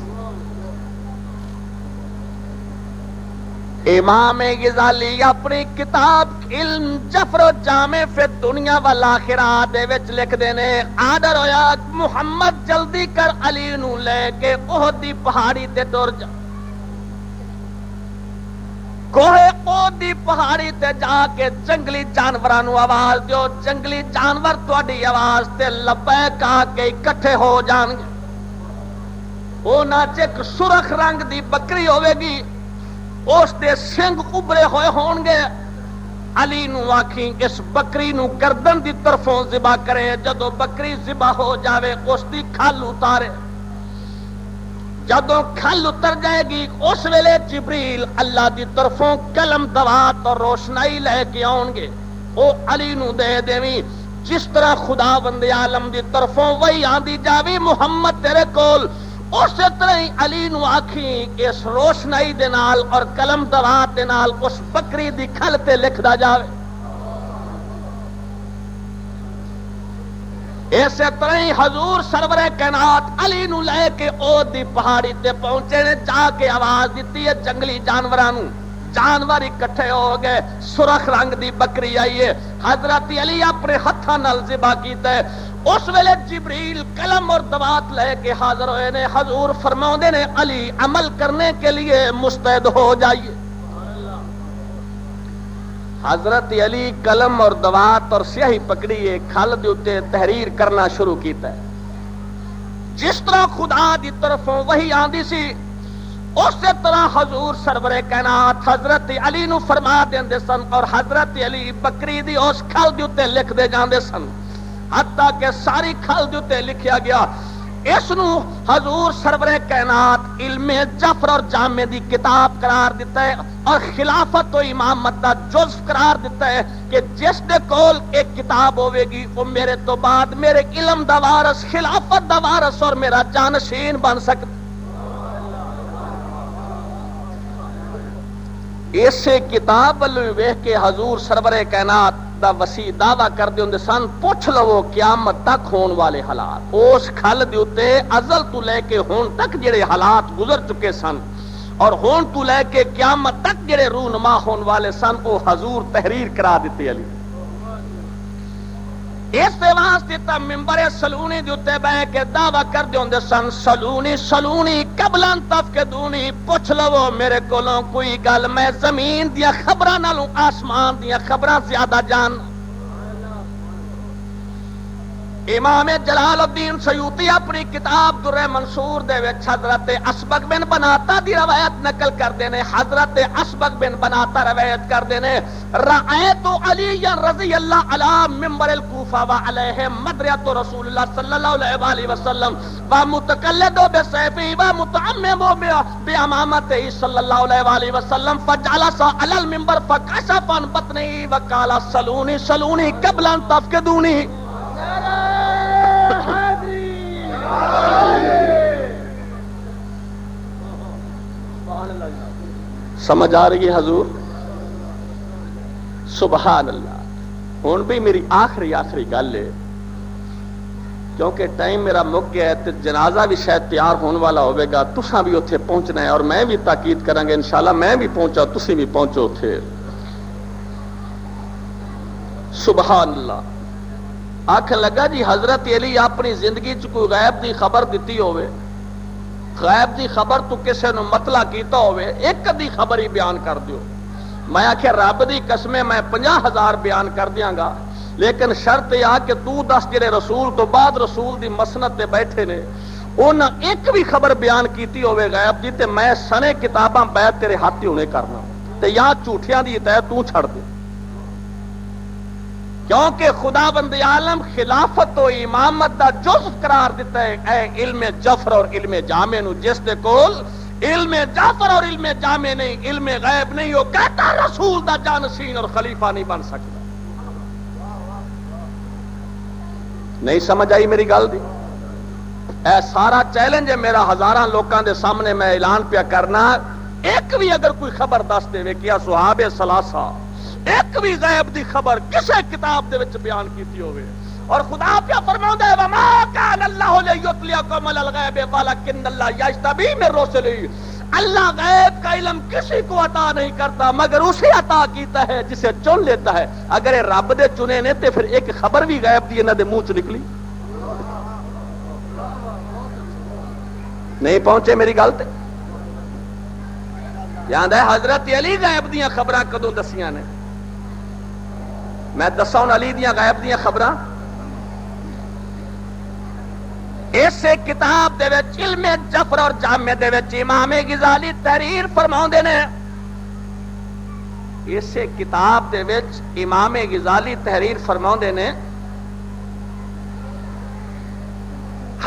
امام غزالی اپنی کتاب علم جفر و جامع فی دنیا والآخرہ دے وچ لکھ دینے، آڈر ہویا محمد جلدی کر علی نو لے کے احد دی پہاڑی تے ٹر جا۔ کوہ احد دی پہاڑی تے جا کے جنگلی جانوراں نو آواز دیو، جنگلی جانور تہاڈی آواز تے لبیک آ کے اکٹھے ہو جان گے۔ انہاں چ ایک سرخ رنگ دی بکری ہوے گی، اس دے سنگ ابھرے ہوئے ہون گے۔ علی نو آکھی اس بکری نو گردن دی طرفوں ذبح کرے، جدو بکری ذبح ہو جاوے اس دی کھل اتارے، جدو کھل اتر جائے گی اس ویلے جبریل اللہ دی طرفوں قلم دوات اور روشنائی لے کے آؤں گے، او علی نو دے دیویں، جس طرح خدا بند عالم دی طرفوں وہی آندی جاوی محمد تیرے کول، اس طرح ہی علی نو آکھی اس روشنائی دے نال اور قلم دوات دے نال اس بکری دی کھل تے لکھدا جاوے۔ اسی طرح ہی حضور سرور کائنات علی نو لے کے احد دی پہاڑی تے پہنچے نے، جا کے آواز دیتی ہے جنگلی جانوراں نو، جانور اکٹھے ہو گئے، سرخ رنگ دی بکری آئی ہے، حضرت علی اپنے ہتھاں نال ذبح کیتا ہے۔ اس ویلے جبریل قلم اور دوات لے کے حاضر ہوئے نے، حضور فرماؤندے نے علی عمل کرنے کے لیے مستعد ہو جائیے۔ حضرت علی قلم اور دوات اور سیاہی پکڑیے، کھل دے اوتے تحریر کرنا شروع کیتا ہے۔ جس طرح خدا دی طرفوں وہی آندی سی، اسی طرح حضور سرور کائنات حضرت علی نو فرما دیندے سن، اور حضرت علی بکری دی اس کھل دے اوتے لکھ دے جاندے سن، حتیٰ کہ ساری کھل دے اوتے لکھیا گیا۔ اس نو حضور سرور کائنات علم جفر اور جامع دی کتاب قرار دیتا ہے، اور خلافت و امامت دا جزو قرار دیتا ہے کہ جس دے کول ایک کتاب ہوے گی وہ میرے تو بعد میرے علم دا وارث، خلافت دا وارث اور میرا جانشین بن سکتا۔ اسے کتاب والوں ویکھ کے حضور سرور کائنات دا وسیع دعویٰ کر دے ہوندے سن، پوچھ لو قیامت تک ہون والے حالات، اس کھل دے اوتے ازل تو لے کے ہون تک جڑے حالات گزر چکے سن، اور ہون تو لے کے قیامت تک جڑے رونما ہون والے سن، وہ حضور تحریر کرا دیتے علی۔ اس واسطے تا ممبر سلونی دے اوتے بیٹھ کے دعویٰ کر دے ہوندے سن، سلونی سلونی قبل ان تفقدونی، پوچھ لو میرے کولوں کوئی گل، میں زمین دیا خبراں نالوں آسمان دیا خبراں زیادہ جان۔ امام جلال الدین سیوطی اپنی کتاب در منصور دے وچ حضرت اسبغ بن بناتا دی روایت نقل کردے نے. حضرت اسبغ بن بناتا روایت کردے نے رأیت علی رضی اللہ علیہ ممبر الکوفہ وعلیہ مدریت رسول اللہ صلی اللہ علیہ وسلم ومتقلد بسیفی ومتعمم بعمامتہ صلی اللہ علیہ وسلم فجلس علی المنبر فکشف عن بطنہ وقال سلونی سلونی قبل ان تفقدونی. سمجھ آ رہی ہے حضور؟ سبحان اللہ. ہوں بھی میری آخری گل ہے کیونکہ ٹائم میرا مک گیا ہے، جنازہ بھی شاید تیار ہونے والا ہوئے گا، تساں بھی اتنے پہنچنا ہے اور میں بھی تاکید کریں گے انشاءاللہ. میں بھی پہنچا، تسی بھی پہنچو اتنے. سبحان اللہ. آکھن لگا جی حضرت علی اپنی زندگی چ کوئی غیب دی خبر دیتی ہوئے، غیب دی خبر تو کسے نو مطلع کیتا ہوئے، ایک دی خبر ہی بیان کر دیو. میں آخیا رب دی قسم میں 50,000 بیان کر دیاں گا، لیکن شرط یہ آ کہ تو دس جڑے رسول تو بعد رسول دی مسند تے بیٹھے نے انہاں ایک بھی خبر بیان کیتی ہوئے غیب دی تے میں سنے کتاباں بیعت تیرے ہاتھ ہی ہونے کرنا تے یا جھوٹیاں دی تے تو چھڑ دے. کیونکہ خدا بند عالم خلافت و امامت دا جزو قرار دیتا ہے اے علم جعفر اور علم جامع نو. جس دے کول علم جعفر اور علم جامع نہیں، علم غیب نہیں، وہ کہتا رسول دا جانشین اور خلیفہ نہیں بن سکتا. نہیں سمجھ آئی میری گل دی؟ اے سارا چیلنج ہے میرا ہزاراں لوکاں دے سامنے میں اعلان پیا کرنا. ایک بھی اگر کوئی خبر دس دے کیا صحابہ ثلاثہ ایک بھی غیب دی خبر کسے کتاب دے وچ بیان کیتی ہوئے، اور خدا پیا فرماوندا ہے وما کان اللہ لیطلعکم علی الغیب ولکن اللہ یجتبی من رسلہ. اللہ غیب کا علم کسی کو عطا نہیں کرتا مگر اسے عطا کیتا ہے جسے چن لیتا ہے. اگر رب دے چنے نے تے پھر ایک خبر بھی غیب دی انہاں دے منہ چ نکلی نہیں. پہنچے میری گل تے؟ یاد ہے حضرت علی غیب دیاں خبراں کدوں دسیاں نے؟ میں دسا ہوں علی دیاں غیب دیاں خبراں اس کتاب دے وچ علم جعفر اور جامع دے وچ امام غزالی تحریر فرماوندے نے. اس کتاب دے وچ امام غزالی تحریر فرماوندے نے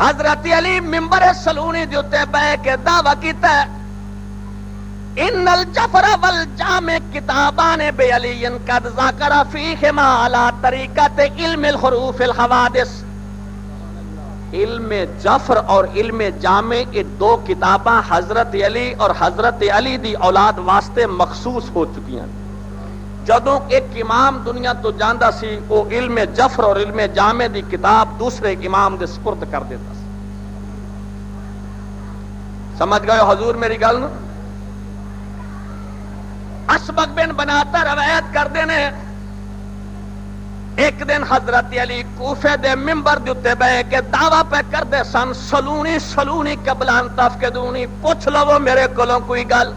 حضرت علی منبر سلونی دے اوتے بیٹھ کے دعویٰ کیتا ہے ان الجعفر والجامع کتابان بعلی قد ذکر فیہما علی طریقۃ علم الحروف الحوادث. علم جعفر اور علم جامع یہ دو کتاباں حضرت علی اور حضرت علی دی اولاد واسطے مخصوص ہو چکی ہیں. جدوں ایک امام دنیا تو جاندا سی وہ علم جعفر اور علم جامع دی کتاب دوسرے امام دے سپرد کر دیتا سی. سمجھ گئے حضور میری گل نو؟ اسبغ بن بناتا روایت کردے نے ایک دن حضرت علی کوفے دے منبر دے اوتے بیٹھ کے دعویٰ پہ کردے سن سلونی سلونی قبل ان تفقدونی. پوچھ لو میرے کولوں کوئی گل.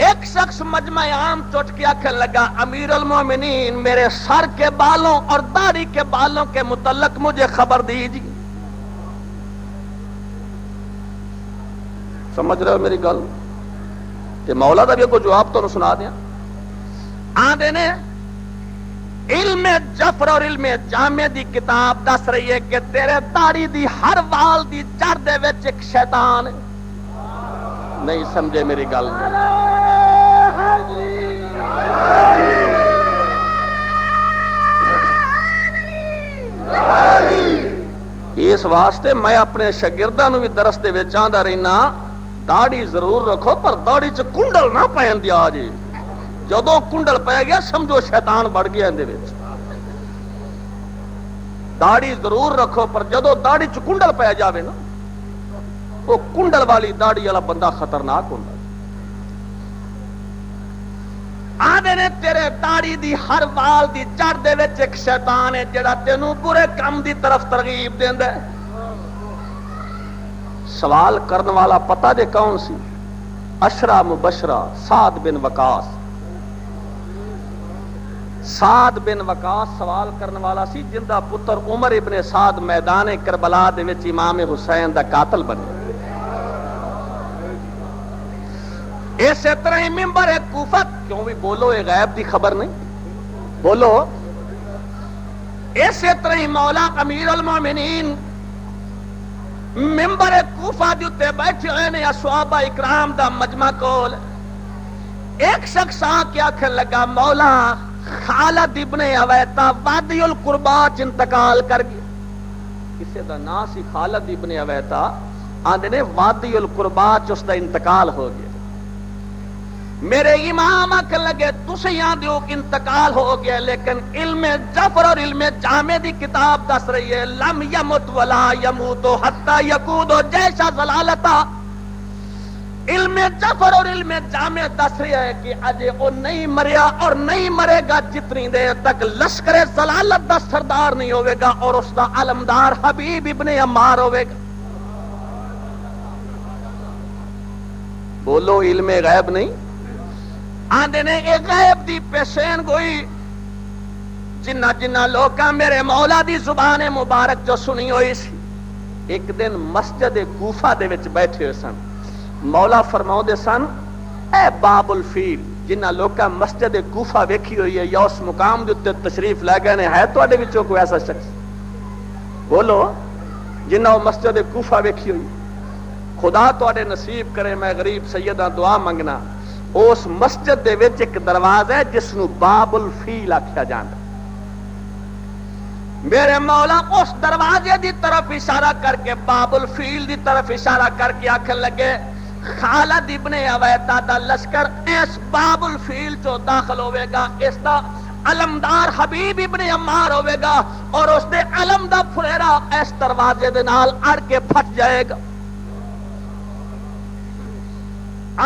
ایک شخص مجمع عام چٹ کے آکھن لگا امیر المومنین میرے سر کے بالوں اور داڑھی کے بالوں کے متعلق مجھے خبر دیجیے. سمجھ رہے ہو میری گل؟ کہ مولا دا بھی کوئی جواب تو سنا دیا. آندے نے علم جعفر اور علم جامع دی کتاب دس رہی ہے کہ تیرے داڑھی دی ہر وال دی جڑ دے وچ ایک شیطان ہے. نہیں سمجھے میری گل؟ اس واسطے میں اپنے شاگرداں نو بھی درس دے وچ آندا رہنا داڑھی ضرور رکھو پر داڑھی چ کنڈل نہ پہن دیا جی. جدوں کنڈل پہ گیا سمجھو شیطان بڑھ گیا اندے وچ. داڑھی ضرور رکھو پر جدوں داڑھی چ کنڈل پہ جاوے نا وہ کنڈل والی داڑھی والا بندہ خطرناک ہوندا. آدھے نے تیرے داڑھی دی ہر وال دی جڑ دے وچ ایک شیطان ہے جڑا تینوں برے کام دی طرف ترغیب دیندا ہے. سوال کرنے والا پتہ دے کون سی؟ اشرا مبشرہ سعد بن وقاص. سعد بن وقاص سوال کرنے والا سی جندا پتر عمر ابن سعد میدان کربلا دے وچ امام حسین دا قاتل بنے. اسی طرح ہی ممبر کوفہ کیوں بھی بولو یہ غیب دی خبر نہیں بولو. اسی طرح ہی مولا امیر المومنین ممبر کوفہ دے اوتے بیٹھے ہوئے نے صحابہ اکرام دا مجمع کول. ایک شخص آ کے آخر لگا مولا خالد ابن اویتا وادی القربا انتقال کر گیا. کسی دا نام سی خالد ابن اویتا آندے نے وادی القربا اس دا انتقال ہو گیا. میرے امام آخر لگے تسی آندے ہو انتقال ہو گیا لیکن علم جعفر اور علم جامع دی کتاب دس رہی ہے لم یمت ولا یموت حتی یکود جیسا ضلالتا. علم جعفر اور علم جامع دس رہی ہے کہ اجے وہ نہیں مریا اور نہیں مرے گا جتنی دیر تک لشکر ضلالت دا سردار نہیں ہوئے گا اور اس دا علمدار حبیب ابن عمار ہوئے گا. بولو علم غیب نہیں. آندے نے ایک غیب دی پیشین گوئی جنہ جنہ لوکاں میرے مولا دی زبان مبارک جو سنی ہوئی سی. ایک دن مسجد کوفہ دے وچ بیٹھے ہوئے سن. مولا فرماؤ دے سن اے باب الفیل جنہ لوکاں مسجد کوفہ ویکھی ہوئی ہے یا اس مقام دے تے تشریف لے گئے نے ہے تواڈے وچوں کوئی ایسا شخص بولو جنہ وہ مسجد کوفہ ویکھی ہوئی. خدا تواڈے نصیب کرے میں غریب سیداں دعا منگنا اس مسجد دے وچ ایک دروازہ ہے جس نو باب الفیل آکھیا جاندا. میرے مولا اس دروازے دی طرف اشارہ کر کے باب الفیل دی طرف اشارہ کر کے آکھن لگے خالد ابن اویتا دا لشکر اس باب الفیل چو داخل ہوئے گا. اس دا علمدار حبیب ابن عمار ہوئے گا اور اس دے علم دا پھریرا اس دروازے دے نال اڑ کے پھٹ جائے گا.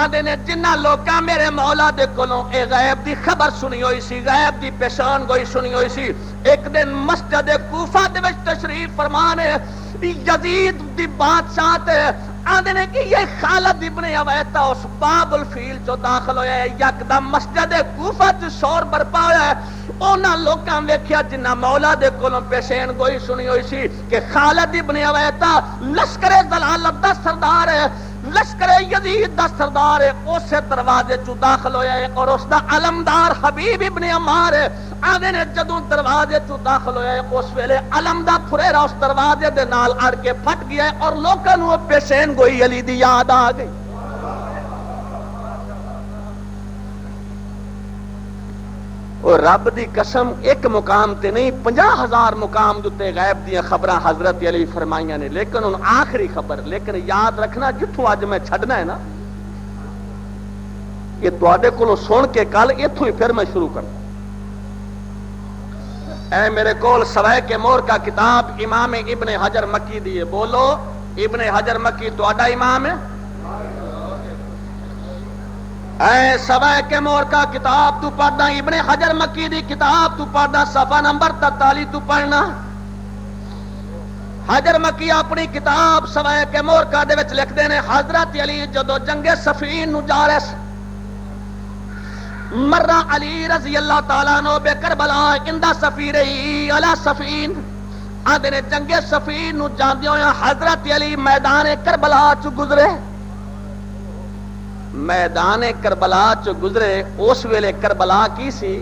آندے نے جنہ لوکاں میرے مولا دے کولوں اے غیب دی خبر سنی ہوئی سی غیب دی پیشان گوئی سنی ہوئی سی. ایک دن مسجد کوفہ دے وچ تشریف فرمانے یزید دی بادشاہ تے آندے نے کہ یہ خالد ابن اویتا اس باب الفیل جو داخل ہویا ہے. یکدم مسجد کوفہ چ شور برپا ہویا ہے. انہاں لوکاں ویکھیا جنہ مولا دے کولوں پیشین گوئی سنی ہوئی سی کہ خالد ابن اویتا لشکر ضلالت دا سردار ہے لشکر یزید دا سردار ہے. اس دروازے چ داخل ہویا ہے اور اس دا علمدار حبیب ابن عمار ہے. آندے نے جدوں دروازے چ داخل ہویا ہے اس ویلے علم دا پھریرا اس دروازے دے نال اڑ کے پھٹ گیا ہے اور لوکاں نوں پیشین گوئی علی دی یاد آ گئی. اور رب دی قسم ایک مقام تے نہیں 50,000 مقام دے غیب دیاں خبراں حضرت علی فرمائیاں نے. لیکن ان آخری خبر لیکن یاد رکھنا جتھوں اج میں چھڈنا ہے نا یہ تواڈے کولوں سن کے کل ایتھوں ہی پھر میں شروع کرنا. اے میرے کول سوائے کے مور کا کتاب امام ابن حجر مکی دی ہے. بولو ابن حجر مکی تواڈا امام ہے. اے سوائے کے مور کا کتاب تو پڑھنا ابن حجر مکی دی کتاب تو پڑھنا صفحہ نمبر 43 تو پڑھنا. حجر مکی اپنی کتاب سوائے کے مور کا دے وچ لکھ دینے حضرت علی جدو جنگ صفین نو جا رہے مرہ علی رضی اللہ تعالیٰ عنہ بے کربلا اندہ سفیرہی علی صفین. آدھے نے جنگ صفین نو جاندے ہویا حضرت علی میدان کربلا چو گزرے. میدان کربلا چو گزرے اس ویلے کربلا کی سی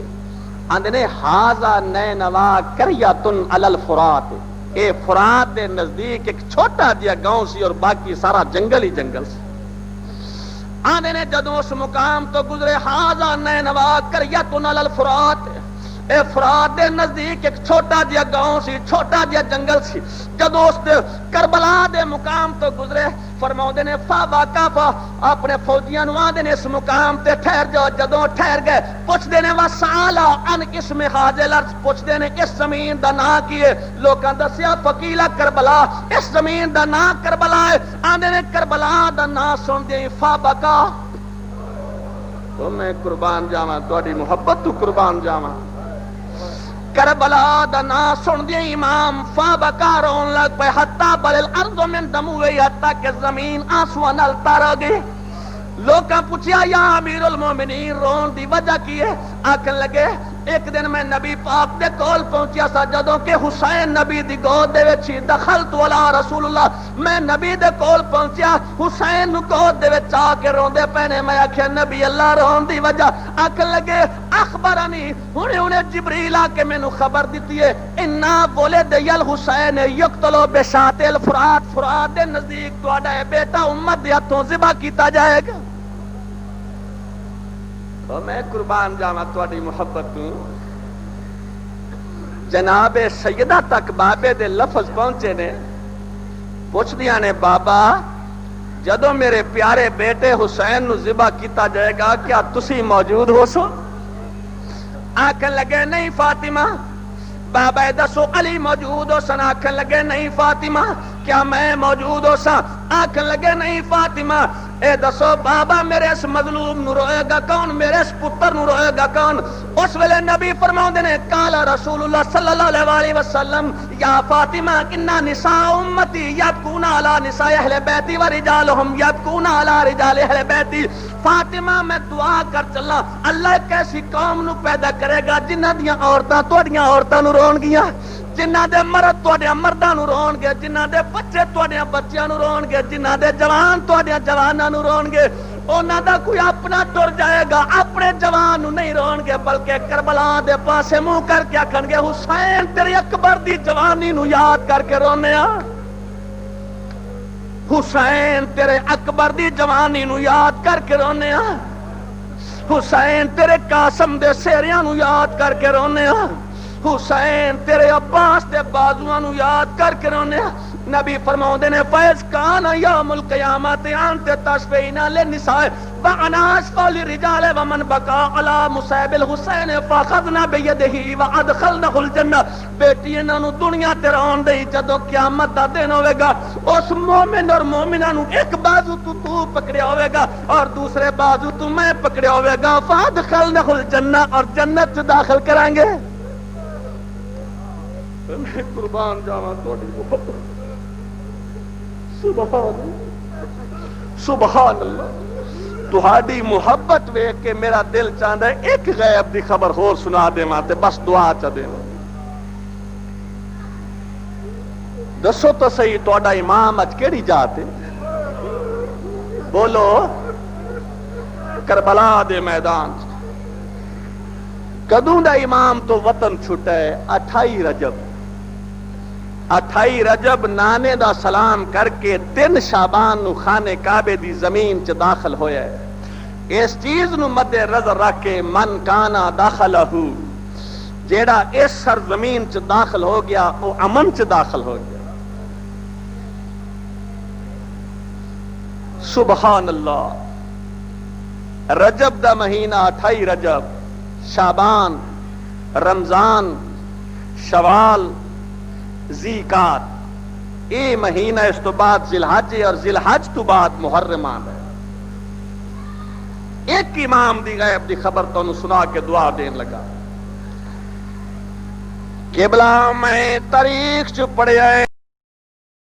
آندے نے ہاذا نینوا قریۃ علی الفرات. اے فرات دے نزدیک ایک چھوٹا جہا گاؤں سی اور باقی سارا جنگل ہی جنگل سی. آنے نے جدوں اس مقام تو گزرے ہاذا نینوا قریۃ علی الفرات. اے فرات دے نزدیک ایک چھوٹا جہا گاؤں سی چھوٹا جہا جنگل سی. جدوں اس دے کربلا دے مقام تو گزرے فرماؤندے نے فاواقف اپنے فوجیاں نوں آندے نے اس مقام تے ٹھہر جاؤ. جدوں ٹھہر گئے پوچھدے نے وسالا ان اسم حاضل ارض پوچھدے نے اس زمین دا نام کی ہے. لوکاں دسیا فقیلا کربلا اس زمین دا نام کربلا ہے. آندے نے کربلا دا نام سن دے فابقا تو میں قربان جاواں تہاڈی محبت تو قربان جاواں. کربلا دا نا سن دیا امام فابقا رون لگ پہ حتی بل الارض من دموئی حتی کہ زمین آنسو نال تارا گئی. لوکاں پوچھیا یا امیر المومنین رون دی وجہ کی ہے؟ آکھن لگے ایک دن میں نبی پاک دے کول پہنچیا سا جدوں کہ حسین نبی دی گود دے وچ دخلت ولا رسول اللہ میں نبی دے کول پہنچیا حسین نو گود دے وچ آ کے روندے پنے میں آکھیا نبی اللہ رون دی وجہ آکھ لگے اخبرنی ہنے جبریل آ کے مینوں خبر دتی ہے انا ولد یل حسین یقتل بشات الفرات فرات دے نزدیک تہاڈا بیٹا امت دے ہتھوں ذبح کیتا جائے گا میں قربان جاواں تہاڈی محبت تو جناب سیدہ تک بابے دے لفظ پہنچے نے پوچھدیاں نے بابا جدوں میرے پیارے بیٹے حسین نو ذبح کیتا جائے گا کیا تسی موجود ہو سو آکھن لگے نہیں فاطمہ بابا دسو علی موجود ہو سن آکھن لگے نہیں فاطمہ کیا میں موجود ہو سا آکھن لگے نہیں فاطمہ اے دسو بابا میرے اس مظلوم نو روئے گا کون میرے اس پتر نو روئے گا کون اس ویلے نبی فرماؤندے نے قال رسول اللہ صلی اللہ علیہ وسلم یا فاطمہ اننا نساء امتی یبکون علی نساء اہل بیتی ورجالہم یبکون علی رجال اہل بیتی فاطمہ میں دعا کر چلا اللہ ایک ایسی قوم نو پیدا کرے گا جنہاں دیاں عورتاں تہاڈیاں عورتاں نو رون گیاں جنہ دے مرد تہاڈیاں مرداں نو رون گے جنہ دے بچے تہاڈیاں بچیاں نو رون گے جنہ دے جوان تہاڈیاں جواناں نو رون گے انہاں دا کوئی اپنا ٹر جائے گا اپنے جوان نو نہیں رون گے بلکہ کربلا دے پاسے منہ کر کے آکھن گے حسین تیرے اکبر دی جوانی نو یاد کر کے رونے آ حسین تیرے اکبر دی جوانی نو یاد کر کے رونے آ حسین تیرے قاسم دے سیریاں نو یاد کر کے رونے آ حسین تیرے عباس دے بازواں نو یاد کر کے رونے نبی فرماؤندے نے فیض کان یوم القیامت انت تشفین للنساء واناس للرجال ومن بقى على مصاب الحسین فاخذنا بيده وادخلنا الجنہ بیٹی انہاں نو دنیا تے رون دئی جدوں قیامت دا دن ہوے گا اس مومن اور مومنہ نو ایک بازو تو پکڑیا ہوے گا اور دوسرے بازو تو میں پکڑیا ہوے گا فادخلنا الجنہ اور جنت چ داخل کریں گے میں قربان جاواں تہاڈی محبت سبحان اللہ تہاڈی محبت ویکھ کے میرا دل چاہندا ہے ایک غیب دی خبر ہور سنا دیواں تے بس دعا چا دیواں دسو تو صحیح تہاڈا امام اج کیڑی جات ہے بولو کربلا دے میدان کدوں دا امام تو وطن چھٹا ہے 28 رجب 28 رجب نانے دا سلام کر کے 3 شعبان نو خانے کعبے دی زمین چ داخل ہویا ہے اس چیز نو مد نظر رکھ کے من کانا داخلہ جیڑا اس سرزمین چ داخل ہو گیا وہ امن چ داخل ہو گیا سبحان اللہ رجب دا مہینہ 28 رجب شعبان رمضان شوال ذیقات اے مہینہ اس تو بعد ذی الحج اور ذی الحج تو بعد محرم آندا ہے ایک امام دی غیب دی خبر تو سنا کے دعا دین لگا قبلہ میں تاریخ چ پڑھیا ہے